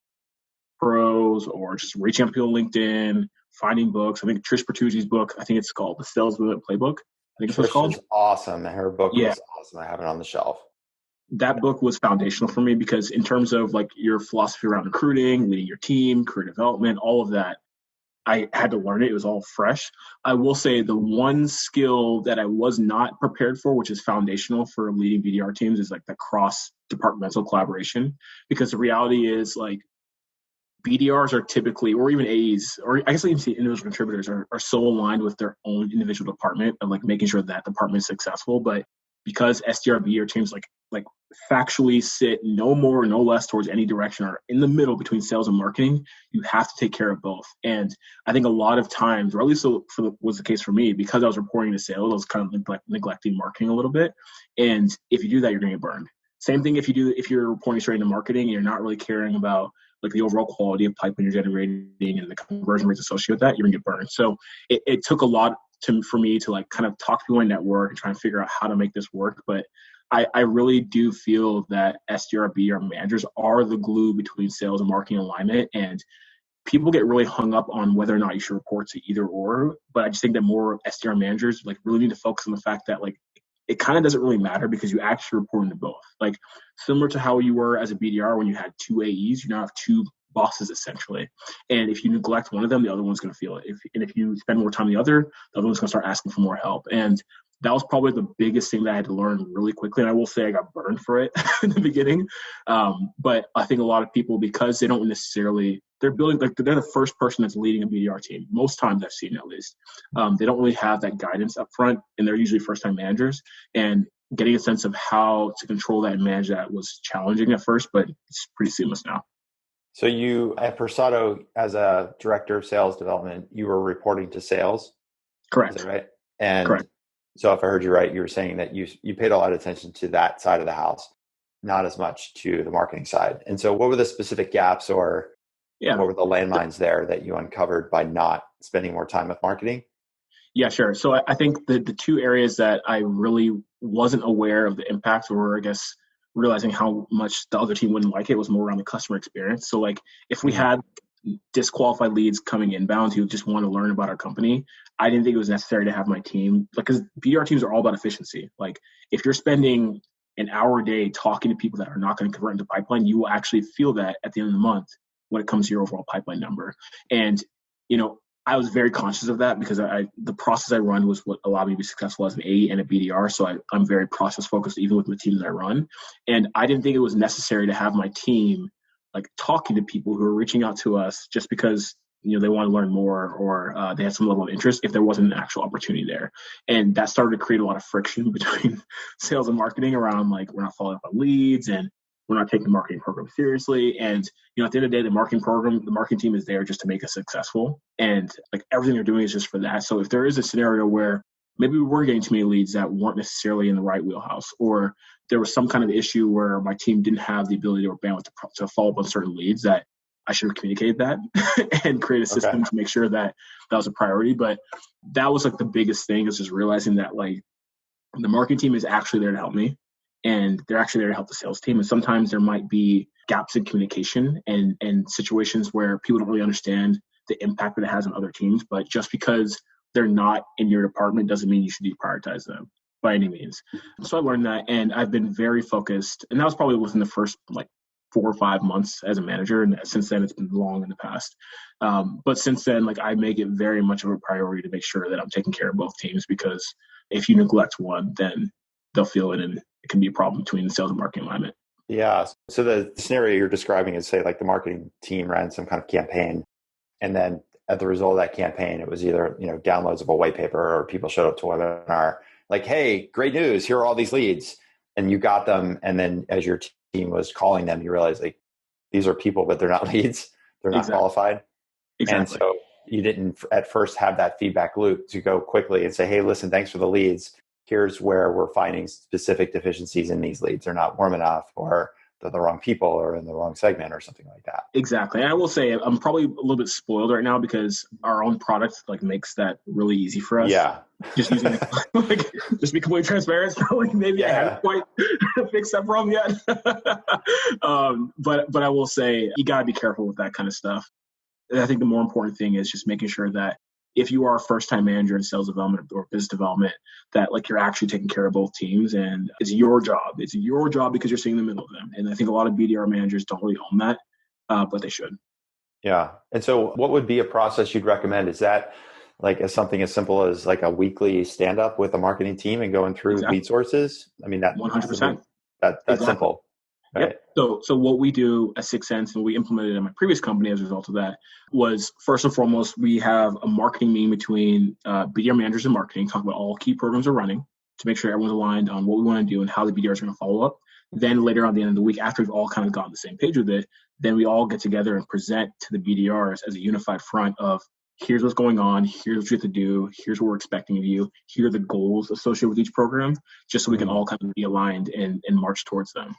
Pros, or just reaching out to people on LinkedIn, finding books. I think Trish Bertucci's book, I think it's called The Sales Movement Playbook. I think it's what it's called. Trish is awesome. Her book was awesome. I have it on the shelf. That book was foundational for me because in terms of like your philosophy around recruiting, leading your team, career development, all of that, I had to learn it. It was all fresh. I will say the one skill that I was not prepared for, which is foundational for leading BDR teams, is like the cross-departmental collaboration. Because the reality is like BDRs are typically, or even AEs, or I guess I can see individual contributors are so aligned with their own individual department of like making sure that department is successful. But because SDR, BDR teams like factually sit no more, no less towards any direction, or in the middle between sales and marketing, you have to take care of both. And I think a lot of times, or at least was the case for me, because I was reporting to sales, I was kind of neglecting marketing a little bit. And if you do that, you're going to get burned. Same thing if you're reporting straight into marketing and you're not really caring about like the overall quality of pipeline you're generating and the conversion rates associated with that, you're going to get burned. So it took a lot for me to like kind of talk to my network and try and figure out how to make this work. But I really do feel that SDR, BDR managers are the glue between sales and marketing alignment. And people get really hung up on whether or not you should report to either or. But I just think that more SDR managers like really need to focus on the fact that like it kind of doesn't really matter because you actually report into both. Like similar to how you were as a BDR when you had 2 AEs, you now have 2 bosses essentially. And if you neglect one of them, the other one's going to feel it. If you spend more time on the other one's going to start asking for more help. And that was probably the biggest thing that I had to learn really quickly. And I will say I got burned for it in the beginning. But I think a lot of people, because they don't necessarily, they're building, like they're the first person that's leading a BDR team. Most times I've seen at least. They don't really have that guidance up front, and they're usually first-time managers. And getting a sense of how to control that and manage that was challenging at first, but it's pretty seamless now. So you, at Persado, as a director of sales development, you were reporting to sales? Correct. Is that right? And correct. So if I heard you right, you were saying that you paid a lot of attention to that side of the house. not as much to the marketing side. And so what were the specific gaps or Yeah. what were the landmines there that you uncovered by not spending more time with marketing? Yeah, sure. So I think the two areas that I really wasn't aware of the impact, or I guess realizing how much the other team wouldn't like it, was more around the customer experience. So like if we had disqualified leads coming inbound who just want to learn about our company, I didn't think it was necessary to have my team, because BDR teams are all about efficiency. Like if you're spending an hour a day talking to people that are not going to convert into pipeline, you will actually feel that at the end of the month when it comes to your overall pipeline number. And, you know, I was very conscious of that because the process I run was what allowed me to be successful as an AE and a BDR. So I'm very process focused, even with the teams I run. And I didn't think it was necessary to have my team like talking to people who are reaching out to us just because, you know, they want to learn more or they had some level of interest if there wasn't an actual opportunity there. And that started to create a lot of friction between sales and marketing around like we're not following up on leads and we're not taking the marketing program seriously. And, you know, at the end of the day, the marketing team is there just to make us successful. And like everything they're doing is just for that. So if there is a scenario where maybe we were getting too many leads that weren't necessarily in the right wheelhouse, or there was some kind of issue where my team didn't have the ability or bandwidth to follow up on certain leads, that I should have communicated that and create a system to make sure that that was a priority. But that was like the biggest thing, is just realizing that like the marketing team is actually there to help me. And they're actually there to help the sales team. And sometimes there might be gaps in communication and situations where people don't really understand the impact that it has on other teams. But just because they're not in your department doesn't mean you should deprioritize them by any means. So I learned that, and I've been very focused. And that was probably within the first like 4 or 5 months as a manager. And since then, it's been long in the past. But since then, like I make it very much of a priority to make sure that I'm taking care of both teams, because if you neglect one, then they'll feel it, and it can be a problem between the sales and marketing alignment. Yeah. So the scenario you're describing is, say, like the marketing team ran some kind of campaign, and then as the result of that campaign, it was either, you know, downloads of a white paper or people showed up to a webinar like, hey, great news, here are all these leads, and you got them. And then as your team was calling them, you realize like these are people, but they're not leads. They're not qualified. Exactly. And so you didn't at first have that feedback loop to go quickly and say, hey, listen, thanks for the leads. Here's where we're finding specific deficiencies in these leads. They're not warm enough, or they're the wrong people, or in the wrong segment, or something like that. Exactly. And I will say I'm probably a little bit spoiled right now because our own product like makes that really easy for us. Yeah. Just using like just be completely transparent. So like maybe I haven't quite fixed that problem yet. But I will say you gotta be careful with that kind of stuff. And I think the more important thing is just making sure that if you are a first-time manager in sales development or business development, that like you're actually taking care of both teams, and it's your job. It's your job because you're sitting in the middle of them. And I think a lot of BDR managers don't really own that, but they should. Yeah. And so what would be a process you'd recommend? Is that like something as simple as like a weekly stand-up with a marketing team and going through lead sources? I mean, that 100%. That's simple. Right? Yep. So what we do at 6sense, and we implemented in my previous company as a result of that, was first and foremost, we have a marketing meeting between BDR managers and marketing, talk about all key programs we're running to make sure everyone's aligned on what we want to do and how the BDRs are going to follow up. Then later on, the end of the week, after we've all kind of got on the same page with it, then we all get together and present to the BDRs as a unified front of here's what's going on, here's what you have to do, here's what we're expecting of you, here are the goals associated with each program, just so we can all kind of be aligned and march towards them.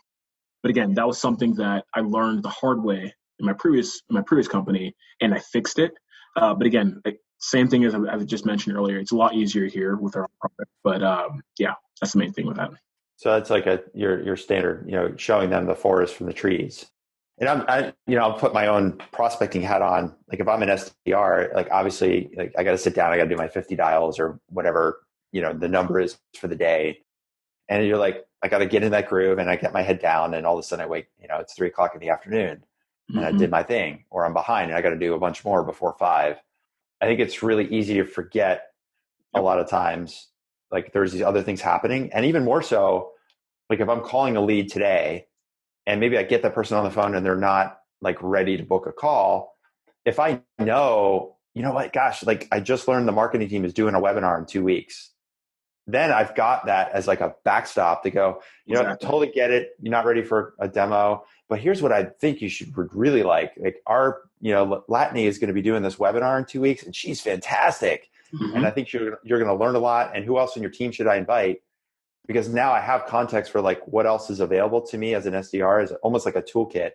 But again, that was something that I learned the hard way in my previous company, and I fixed it. But again, same thing as I just mentioned earlier. It's a lot easier here with our product. But yeah, that's the main thing with that. So that's like your standard, you know, showing them the forest from the trees. And I'll put my own prospecting hat on. Like if I'm an SDR, like obviously, like I got to sit down, I got to do my 50 dials or whatever, you know, the number is for the day. And you're like, I got to get in that groove, and I get my head down, and all of a sudden I wake, you know, it's 3:00 in the afternoon, and I did my thing, or I'm behind and I got to do a bunch more before 5. I think it's really easy to forget a lot of times, like there's these other things happening. And even more so, like if I'm calling a lead today and maybe I get that person on the phone and they're not like ready to book a call. If I know, you know what, gosh, like I just learned the marketing team is doing a webinar in 2 weeks. Then I've got that as like a backstop to go, you know, I totally get it. You're not ready for a demo, but here's what I think you would really like. Like our, you know, Latney is going to be doing this webinar in 2 weeks, and she's fantastic. And I think you're going to learn a lot. And who else in your team should I invite? because now I have context for like what else is available to me as an SDR is almost like a toolkit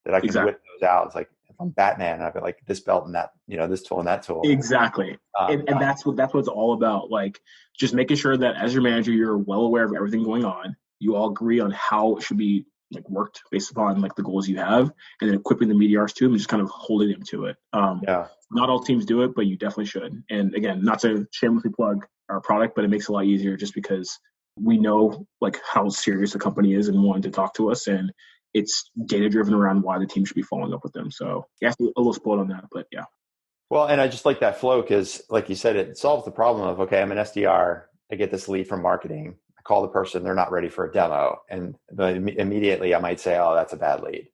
that I can whip those out. It's like if I'm Batman, I've got like this belt and that, this tool and that tool. Exactly. And that's what it's all about. Like just making sure that as your manager, you're well aware of everything going on. You all agree on how it should be like worked based upon like the goals you have, and then equipping the BDRs to them and just kind of holding them to it. Not all teams do it, but you definitely should. And again, not to shamelessly plug our product, but it makes it a lot easier just because we know like how serious the company is and wanting to talk to us, and it's data driven around why the team should be following up with them. So yeah, a little spoiled on that, but yeah. Well, and I just like that flow because like you said, it solves the problem of, okay, I'm an SDR. I get this lead from marketing. I call the person. They're not ready for a demo. And immediately I might say, oh, that's a bad lead.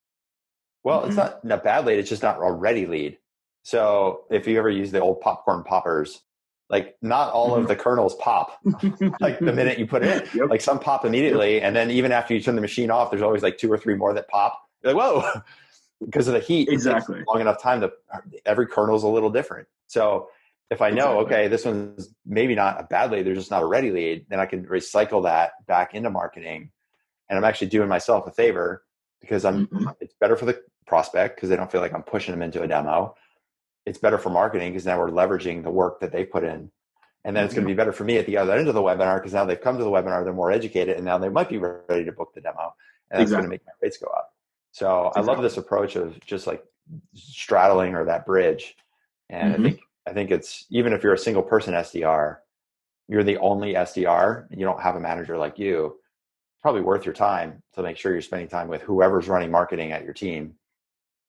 Well, It's not a bad lead. It's just not a ready lead. So if you ever use the old popcorn poppers, like not all of the kernels pop like the minute you put it in. Like some pop immediately. And then even after you turn the machine off, there's always like 2 or 3 more that pop. You're like, whoa, because of the heat. Exactly. It takes long enough time to every kernel is a little different. So if I know, okay, this one's maybe not a bad lead, they're just not a ready lead, then I can recycle that back into marketing. And I'm actually doing myself a favor because it's better for the prospect because they don't feel like I'm pushing them into a demo. It's better for marketing because now we're leveraging the work that they put in. And then it's going to be better for me at the other end of the webinar because now they've come to the webinar, they're more educated, and now they might be ready to book the demo. And that's going to make my rates go up. So I love this approach of just like straddling or that bridge. And I think it's, even if you're a single person SDR, you're the only SDR and you don't have a manager like you, it's probably worth your time to make sure you're spending time with whoever's running marketing at your team.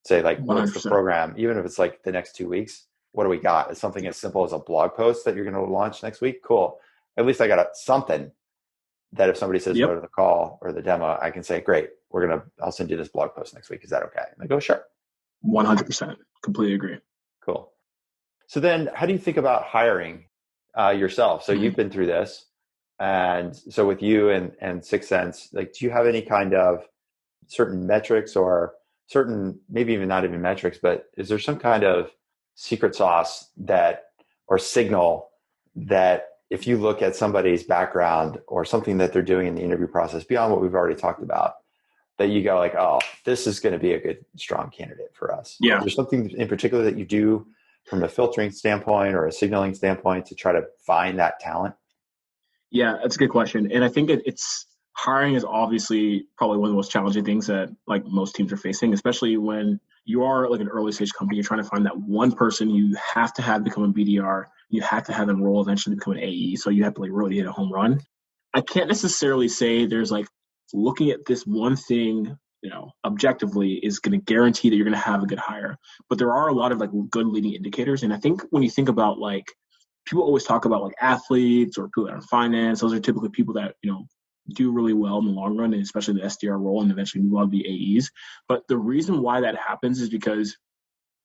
Say like, what's the program? Even if it's like the next 2 weeks, what do we got? It's something as simple as a blog post that you're going to launch next week. Cool. At least I got something that if somebody says go to the call or the demo, I can say, great, I'll send you this blog post next week. Is that okay? And I go, sure. 100%. Completely agree. Cool. So then how do you think about hiring yourself? So you've been through this. And so with you and 6sense, like, do you have any kind of certain metrics or certain, maybe even not even metrics, but is there some kind of secret sauce or signal that if you look at somebody's background or something that they're doing in the interview process beyond what we've already talked about, that you go like, oh, this is going to be a good, strong candidate for us? Yeah. Is there something in particular that you do from a filtering standpoint or a signaling standpoint to try to find that talent? Yeah, that's a good question. And I think it's hiring is obviously probably one of the most challenging things that like most teams are facing, especially when you are like an early stage company. You're trying to find that one person you have to have become a BDR. You have to have them roll eventually become an AE. So you have to like really hit a home run. I can't necessarily say there's like looking at this one thing, objectively is going to guarantee that you're going to have a good hire. But there are a lot of like good leading indicators. And I think when you think about like, people always talk about like athletes or people that are in finance. Those are typically people that, do really well in the long run, and especially the SDR role, and eventually move on to be AEs. But the reason why that happens is because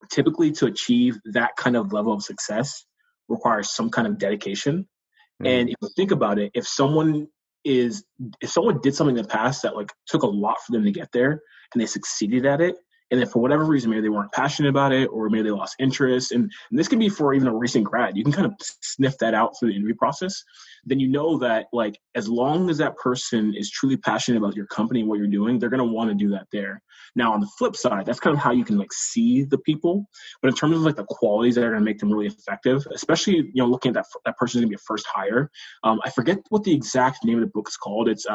typically to achieve that kind of level of success requires some kind of dedication. And if you think about it, if someone did something in the past that like took a lot for them to get there and they succeeded at it, and then for whatever reason, maybe they weren't passionate about it, or maybe they lost interest. And this can be for even a recent grad. You can kind of sniff that out through the interview process. Then you know that like, as long as that person is truly passionate about your company and what you're doing, they're going to want to do that there. Now, on the flip side, that's kind of how you can like see the people. But in terms of like the qualities that are going to make them really effective, especially, looking at that person's going to be a first hire. I forget what the exact name of the book is called. It's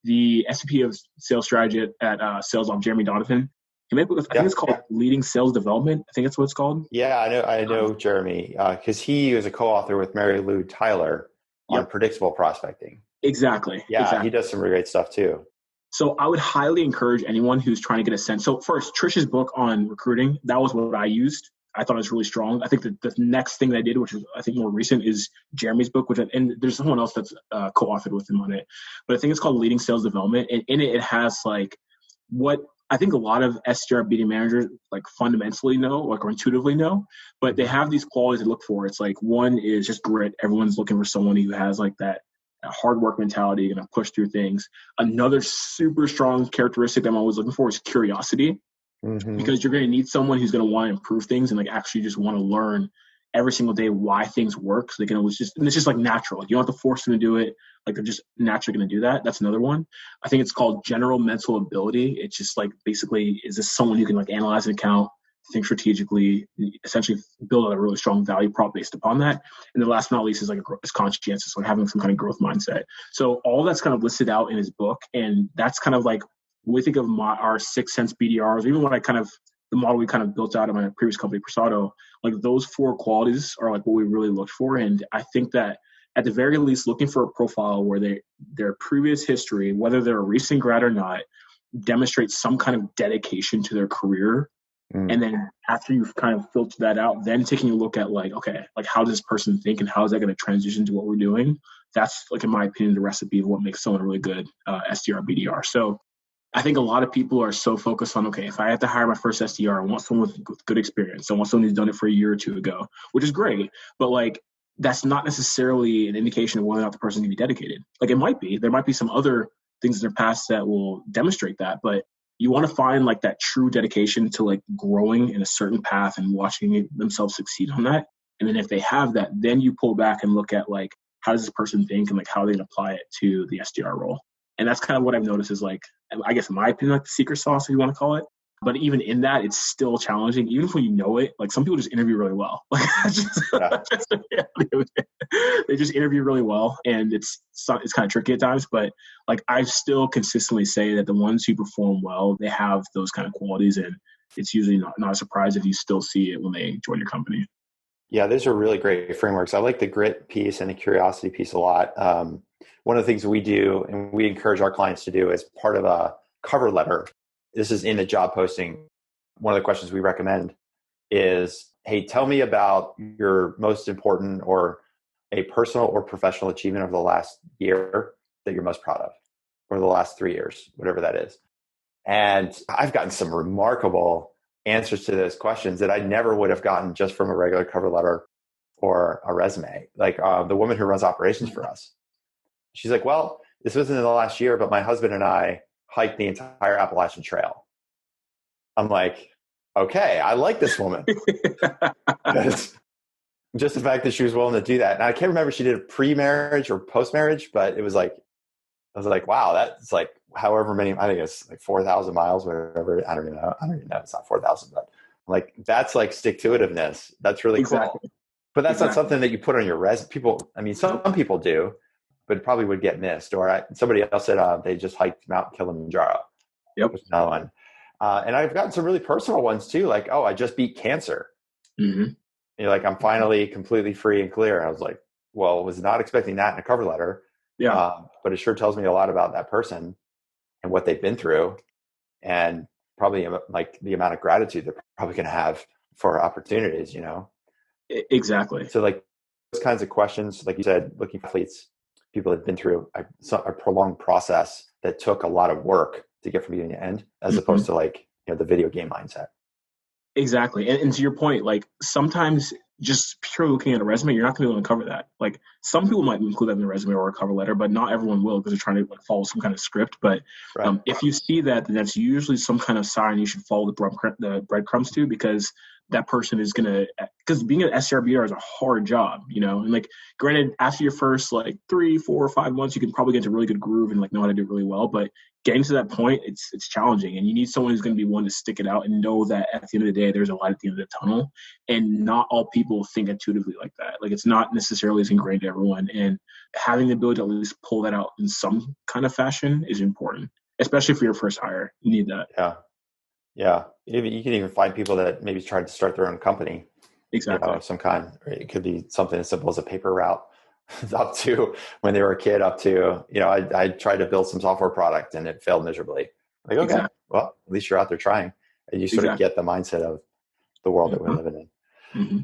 the SVP of Sales Strategy at Sales Off, Jeremy Donovan. I think it's called Leading Sales Development. I think that's what it's called. Yeah, I know Jeremy, because he was a co-author with Mary Lou Tyler on predictable prospecting. Exactly. Yeah, exactly. He does some really great stuff too. So I would highly encourage anyone who's trying to get a sense. So first, Trish's book on recruiting, that was what I used. I thought it was really strong. I think that the next thing that I did, which is I think more recent, is Jeremy's book, and there's someone else that's co-authored with him on it. But I think it's called Leading Sales Development. And in it has like what I think a lot of SDR BD managers like fundamentally know, like, or intuitively know, but they have these qualities to look for. It's like, one is just grit. Everyone's looking for someone who has like that hard work mentality, going to push through things. Another super strong characteristic that I'm always looking for is curiosity, because you're going to need someone who's going to want to improve things and like actually just want to learn every single day why things work. So they can always and it's just like natural. Like you don't have to force them to do it. Like they're just naturally going to do that. That's another one. I think it's called general mental ability. It's just like basically, is this someone who can like analyze an account, think strategically, essentially build a really strong value prop based upon that. And the last but not least is like is conscientious, like having some kind of growth mindset. So all that's kind of listed out in his book. And that's kind of like, when we think of our 6 Sense BDRs, even what the model we kind of built out of my previous company, Prasado, like those 4 qualities are like what we really looked for. And I think that at the very least, looking for a profile where their previous history, whether they're a recent grad or not, demonstrates some kind of dedication to their career. And then after you've kind of filtered that out, then taking a look at like, okay, like how does this person think and how is that going to transition to what we're doing? That's like, in my opinion, the recipe of what makes someone a really good SDR, BDR. So I think a lot of people are so focused on, okay, if I have to hire my first SDR, I want someone with good experience. I want someone who's done it for a year or 2 ago, which is great. But like, that's not necessarily an indication of whether or not the person can be dedicated. Like it might be, there might be some other things in their past that will demonstrate that, but you want to find like that true dedication to like growing in a certain path and watching themselves succeed on that. And then if they have that, then you pull back and look at like, how does this person think and like how they can apply it to the SDR role. And that's kind of what I've noticed is like, I guess in my opinion, like the secret sauce, if you want to call it. But even in that, it's still challenging. Even if when you know it, like some people just interview really well. Like they just interview really well, and it's kind of tricky at times. But like I still consistently say that the ones who perform well, they have those kind of qualities, and it's usually not a surprise if you still see it when they join your company. Yeah, those are really great frameworks. I like the grit piece and the curiosity piece a lot. One of the things we do and we encourage our clients to do as part of a cover letter, this is in the job posting. One of the questions we recommend is, hey, tell me about your most important or a personal or professional achievement of the last year that you're most proud of, or the last 3 years, whatever that is. And I've gotten some remarkable answers to those questions that I never would have gotten just from a regular cover letter or a resume. Like the woman who runs operations for us, she's like, well, this wasn't in the last year, but my husband and I hiked the entire Appalachian Trail. I'm like, okay, I like this woman. Just the fact that she was willing to do that. And I can't remember if she did it pre-marriage or post-marriage, but it was like, I was like, wow, that's like however many, I think it's like 4,000 miles, whatever. I don't even know. It's not 4,000, but like, that's like stick-to-itiveness. That's really cool. But that's not something that you put on your resume. People, I mean, some people do, but it probably would get missed. Or somebody else said they just hiked Mount Kilimanjaro. Yep. Which is another one. And I've gotten some really personal ones too. Like, oh, I just beat cancer. Mm-hmm. And you're like, I'm finally completely free and clear. And I was like, well, was not expecting that in a cover letter. Yeah. But it sure tells me a lot about that person and what they've been through, and probably like the amount of gratitude they're probably going to have for opportunities, you know? Exactly. So like those kinds of questions, like you said, looking for athletes, people that have been through a prolonged process that took a lot of work to get from beginning to end, as opposed to like, you know, the video game mindset. Exactly. And to your point, like sometimes just purely looking at a resume, you're not going to be able to cover that. Like some people might include that in the resume or a cover letter, but not everyone will because they're trying to like follow some kind of script. But if you see that, then that's usually some kind of sign you should follow the breadcrumbs to, because that person is going to, because being an SDR is a hard job, you know, and like granted, after your first like 3, 4, 5 months, you can probably get into a really good groove and like know how to do it really well. But getting to that point, it's challenging, and you need someone who's going to be one to stick it out and know that at the end of the day, there's a light at the end of the tunnel. And not all people think intuitively like that. Like it's not necessarily as ingrained to everyone, and having the ability to at least pull that out in some kind of fashion is important, especially for your first hire. You need that. Yeah. You can even find people that maybe tried to start their own company. Exactly. You know, of some kind. It could be something as simple as a paper route, up to when they were a kid, up to, you know, I tried to build some software product and it failed miserably. Like, okay, well, at least you're out there trying, and you sort of get the mindset of the world that we're living in. Mm-hmm.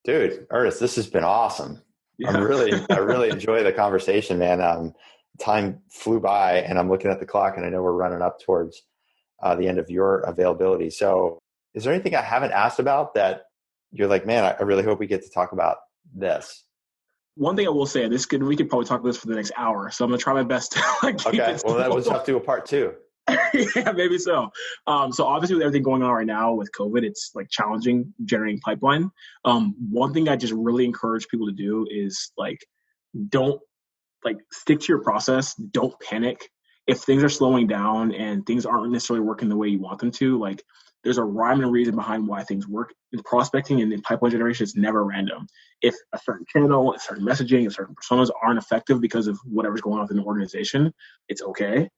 Dude, Ernest, this has been awesome. Yeah. I really enjoy the conversation, man. Time flew by, and I'm looking at the clock, and I know we're running up towards the end of your availability. So is there anything I haven't asked about that you're like, man, I really hope we get to talk about this? One thing I will say, we could probably talk about this for the next hour. So I'm going to try my best to keep it. Well, that was have to do a part 2. Yeah, maybe so. So obviously with everything going on right now with COVID, it's like challenging generating pipeline. One thing I just really encourage people to do is like, don't like stick to your process. Don't panic. If things are slowing down and things aren't necessarily working the way you want them to, like there's a rhyme and reason behind why things work. In prospecting and in pipeline generation, it's never random. If a certain channel, a certain messaging, a certain personas aren't effective because of whatever's going on within the organization, it's okay.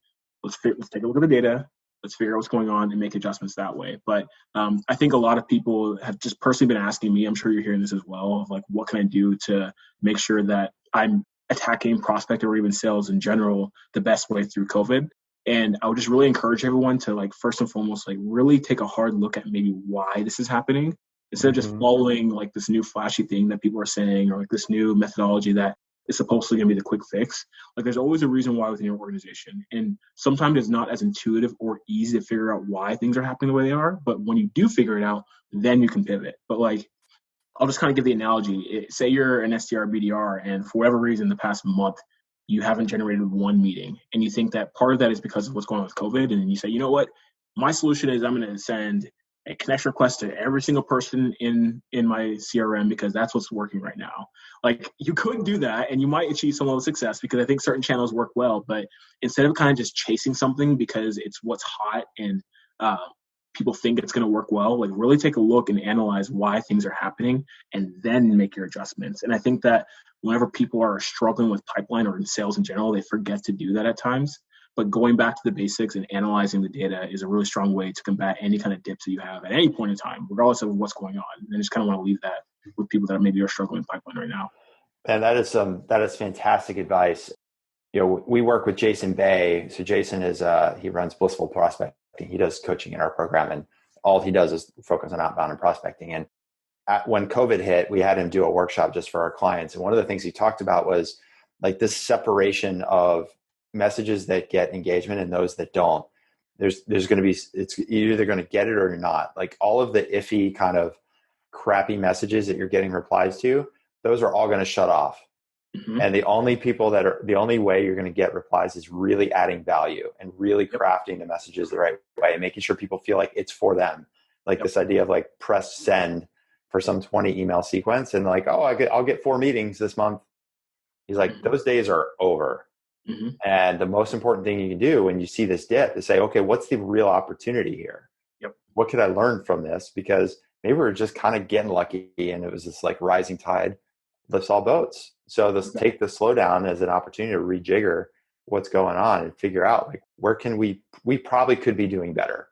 Let's take a look at the data. Let's figure out what's going on and make adjustments that way. But I think a lot of people have just personally been asking me, I'm sure you're hearing this as well, of like, what can I do to make sure that I'm attacking prospect or even sales in general the best way through COVID? And I would just really encourage everyone to like, first and foremost, like really take a hard look at maybe why this is happening instead of just following like this new flashy thing that people are saying or like this new methodology that is supposedly going to be the quick fix. Like there's always a reason why within your organization. And sometimes it's not as intuitive or easy to figure out why things are happening the way they are. But when you do figure it out, then you can pivot. But like, I'll just kind of give the analogy. Say you're an SDR, BDR, and for whatever reason, the past month, you haven't generated one meeting. And you think that part of that is because of what's going on with COVID. And you say, you know what? My solution is I'm going to send a connection request to every single person in my CRM because that's what's working right now. Like you could do that and you might achieve some level of success because I think certain channels work well. But instead of kind of just chasing something because it's what's hot and people think it's going to work well, like really take a look and analyze why things are happening and then make your adjustments. And I think that whenever people are struggling with pipeline or in sales in general, they forget to do that at times. But going back to the basics and analyzing the data is a really strong way to combat any kind of dips that you have at any point in time, regardless of what's going on. And I just kind of want to leave that with people that maybe are struggling with pipeline right now. And that is fantastic advice. You know, we work with Jason Bay. So Jason is he runs Blissful Prospecting. He does coaching in our program, and all he does is focus on outbound and prospecting. And when COVID hit, we had him do a workshop just for our clients. And one of the things he talked about was like this separation of messages that get engagement and those that don't. There's going to be, it's you're either going to get it or you're not. Like all of the iffy kind of crappy messages that you're getting replies to, those are all going to shut off. And the only way you're going to get replies is really adding value and really crafting the messages the right way and making sure people feel like it's for them. Like this idea of like press send for some 20 email sequence and like, oh, I'll get 4 meetings this month. He's like, those days are over. And the most important thing you can do when you see this dip is say, okay, what's the real opportunity here? What could I learn from this? Because maybe we're just kind of getting lucky and it was this like rising tide lifts all boats. So take the slowdown as an opportunity to rejigger what's going on and figure out like, where can we probably could be doing better.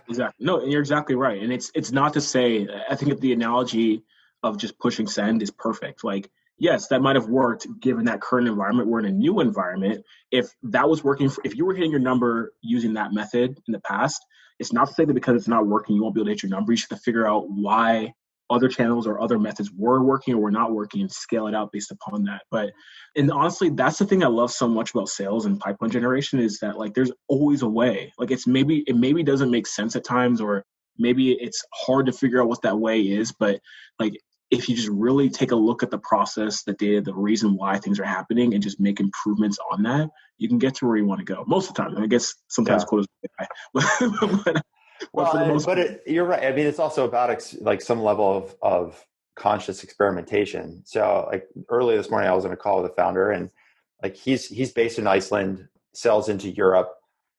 Exactly. No, and you're exactly right. And it's not to say, I think the analogy of just pushing send is perfect. Like, yes, that might have worked given that current environment. We're in a new environment. If that was working, if you were hitting your number using that method in the past, it's not to say that because it's not working, you won't be able to hit your number. You should have to figure out why other channels or other methods were working or were not working and scale it out based upon that. And honestly, that's the thing I love so much about sales and pipeline generation is that like, there's always a way. Like it maybe doesn't make sense at times, or maybe it's hard to figure out what that way is. But like, if you just really take a look at the process, the data, the reason why things are happening and just make improvements on that, you can get to where you want to go most of the time. I guess sometimes quotas, you're right. I mean, it's also about like some level of conscious experimentation. So like early this morning, I was on a call with a founder and like he's based in Iceland, sells into Europe,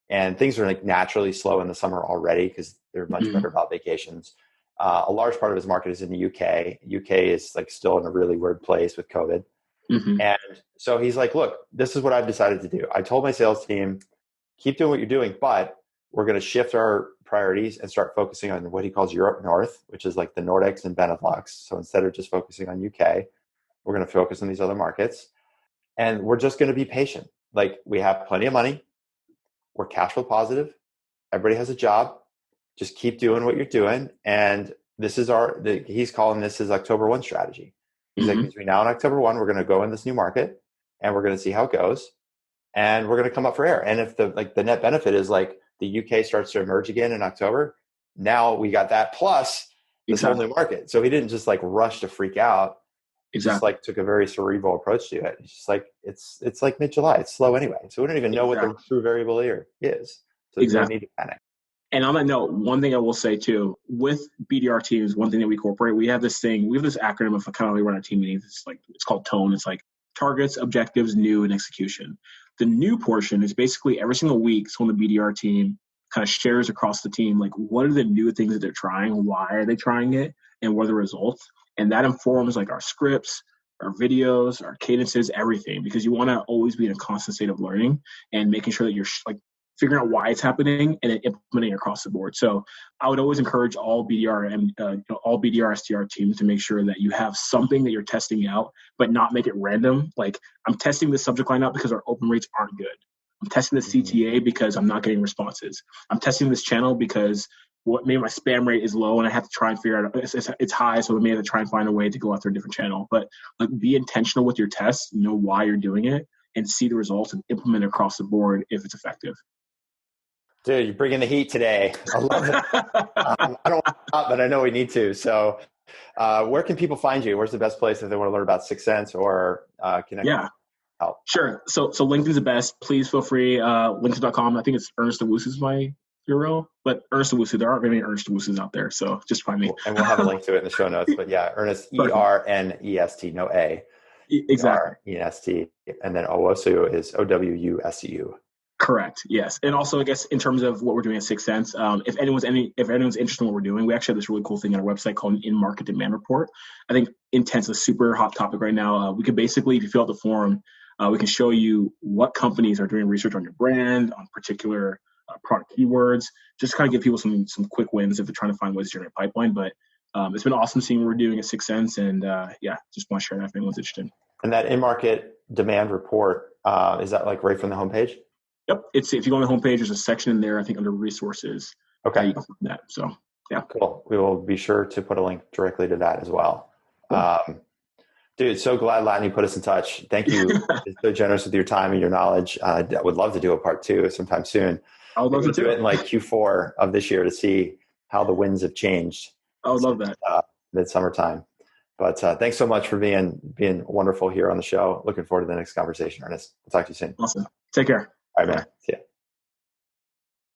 and things are like naturally slow in the summer already because they're much better about vacations. A large part of his market is in the UK. UK is like still in a really weird place with COVID. And so he's like, look, this is what I've decided to do. I told my sales team, keep doing what you're doing, but we're going to shift our priorities and start focusing on what he calls Europe North, which is like the Nordics and Benelux. So instead of just focusing on UK, we're going to focus on these other markets. And we're just going to be patient. Like we have plenty of money. We're cash flow positive. Everybody has a job. Just keep doing what you're doing. And this is he's calling this his October 1 strategy. He's like, between now and October 1, we're going to go in this new market and we're going to see how it goes. And we're going to come up for air. And if the net benefit is like the UK starts to emerge again in October, now we got that plus this whole new market. So he didn't just like rush to freak out. Just like took a very cerebral approach to it. It's just like, it's like mid-July. It's slow anyway. So we don't even know what the true variable here is. So there's no need to panic. And on that note, one thing I will say too, with BDR teams, one thing that we incorporate, we have this acronym of kind of we run our team meetings. It's called TONE. It's like targets, objectives, new, and execution. The new portion is basically every single week, someone on the BDR team kind of shares across the team, like what are the new things that they're trying, why are they trying it, and what are the results. And that informs like our scripts, our videos, our cadences, everything, because you want to always be in a constant state of learning and making sure that you're like figuring out why it's happening and then implementing across the board. So I would always encourage all BDR and all BDR SDR teams to make sure that you have something that you're testing out, but not make it random. Like I'm testing this subject line out because our open rates aren't good. I'm testing the CTA because I'm not getting responses. I'm testing this channel because maybe my spam rate is low and I have to try and figure out it's high, so we may have to try and find a way to go after a different channel. But like be intentional with your tests, know why you're doing it, and see the results and implement it across the board if it's effective. Dude, you're bringing the heat today. I love it. I don't want to stop, but I know we need to. So where can people find you? Where's the best place if they want to learn about 6sense or connect? Yeah. Help? Sure. So LinkedIn's the best. Please feel free. LinkedIn.com. I think it's Ernest Owusu is my URL, but Ernest Owusu, there aren't many Ernest Owusus out there. So just find me. And we'll have a link to it in the show notes. But yeah, Ernest, Ernest, no A. Exactly. Ernest, and then Owusu is Owusu. Correct. Yes. And also, I guess, in terms of what we're doing at 6sense, if anyone's interested in what we're doing, we actually have this really cool thing on our website called an in-market demand report. I think intent's a super hot topic right now. We could basically, if you fill out the form, we can show you what companies are doing research on your brand, on particular product keywords, just kind of give people some quick wins if they're trying to find ways to generate pipeline. But it's been awesome seeing what we're doing at 6sense, and just want to share that if anyone's interested. And that in-market demand report, is that like right from the homepage? Yep. If you go on the homepage, there's a section in there, I think under resources. Okay. You can find that. So, yeah. Cool. We will be sure to put a link directly to that as well. Cool. Dude, so glad Latin put us in touch. Thank you. It's so generous with your time and your knowledge. I would love to do a part 2 sometime soon. I would love to do it in like Q4 of this year to see how the winds have changed. I would love that. Mid-summertime. But thanks so much for being wonderful here on the show. Looking forward to the next conversation, Ernest. We'll talk to you soon. Awesome. Take care. All right, man. See ya.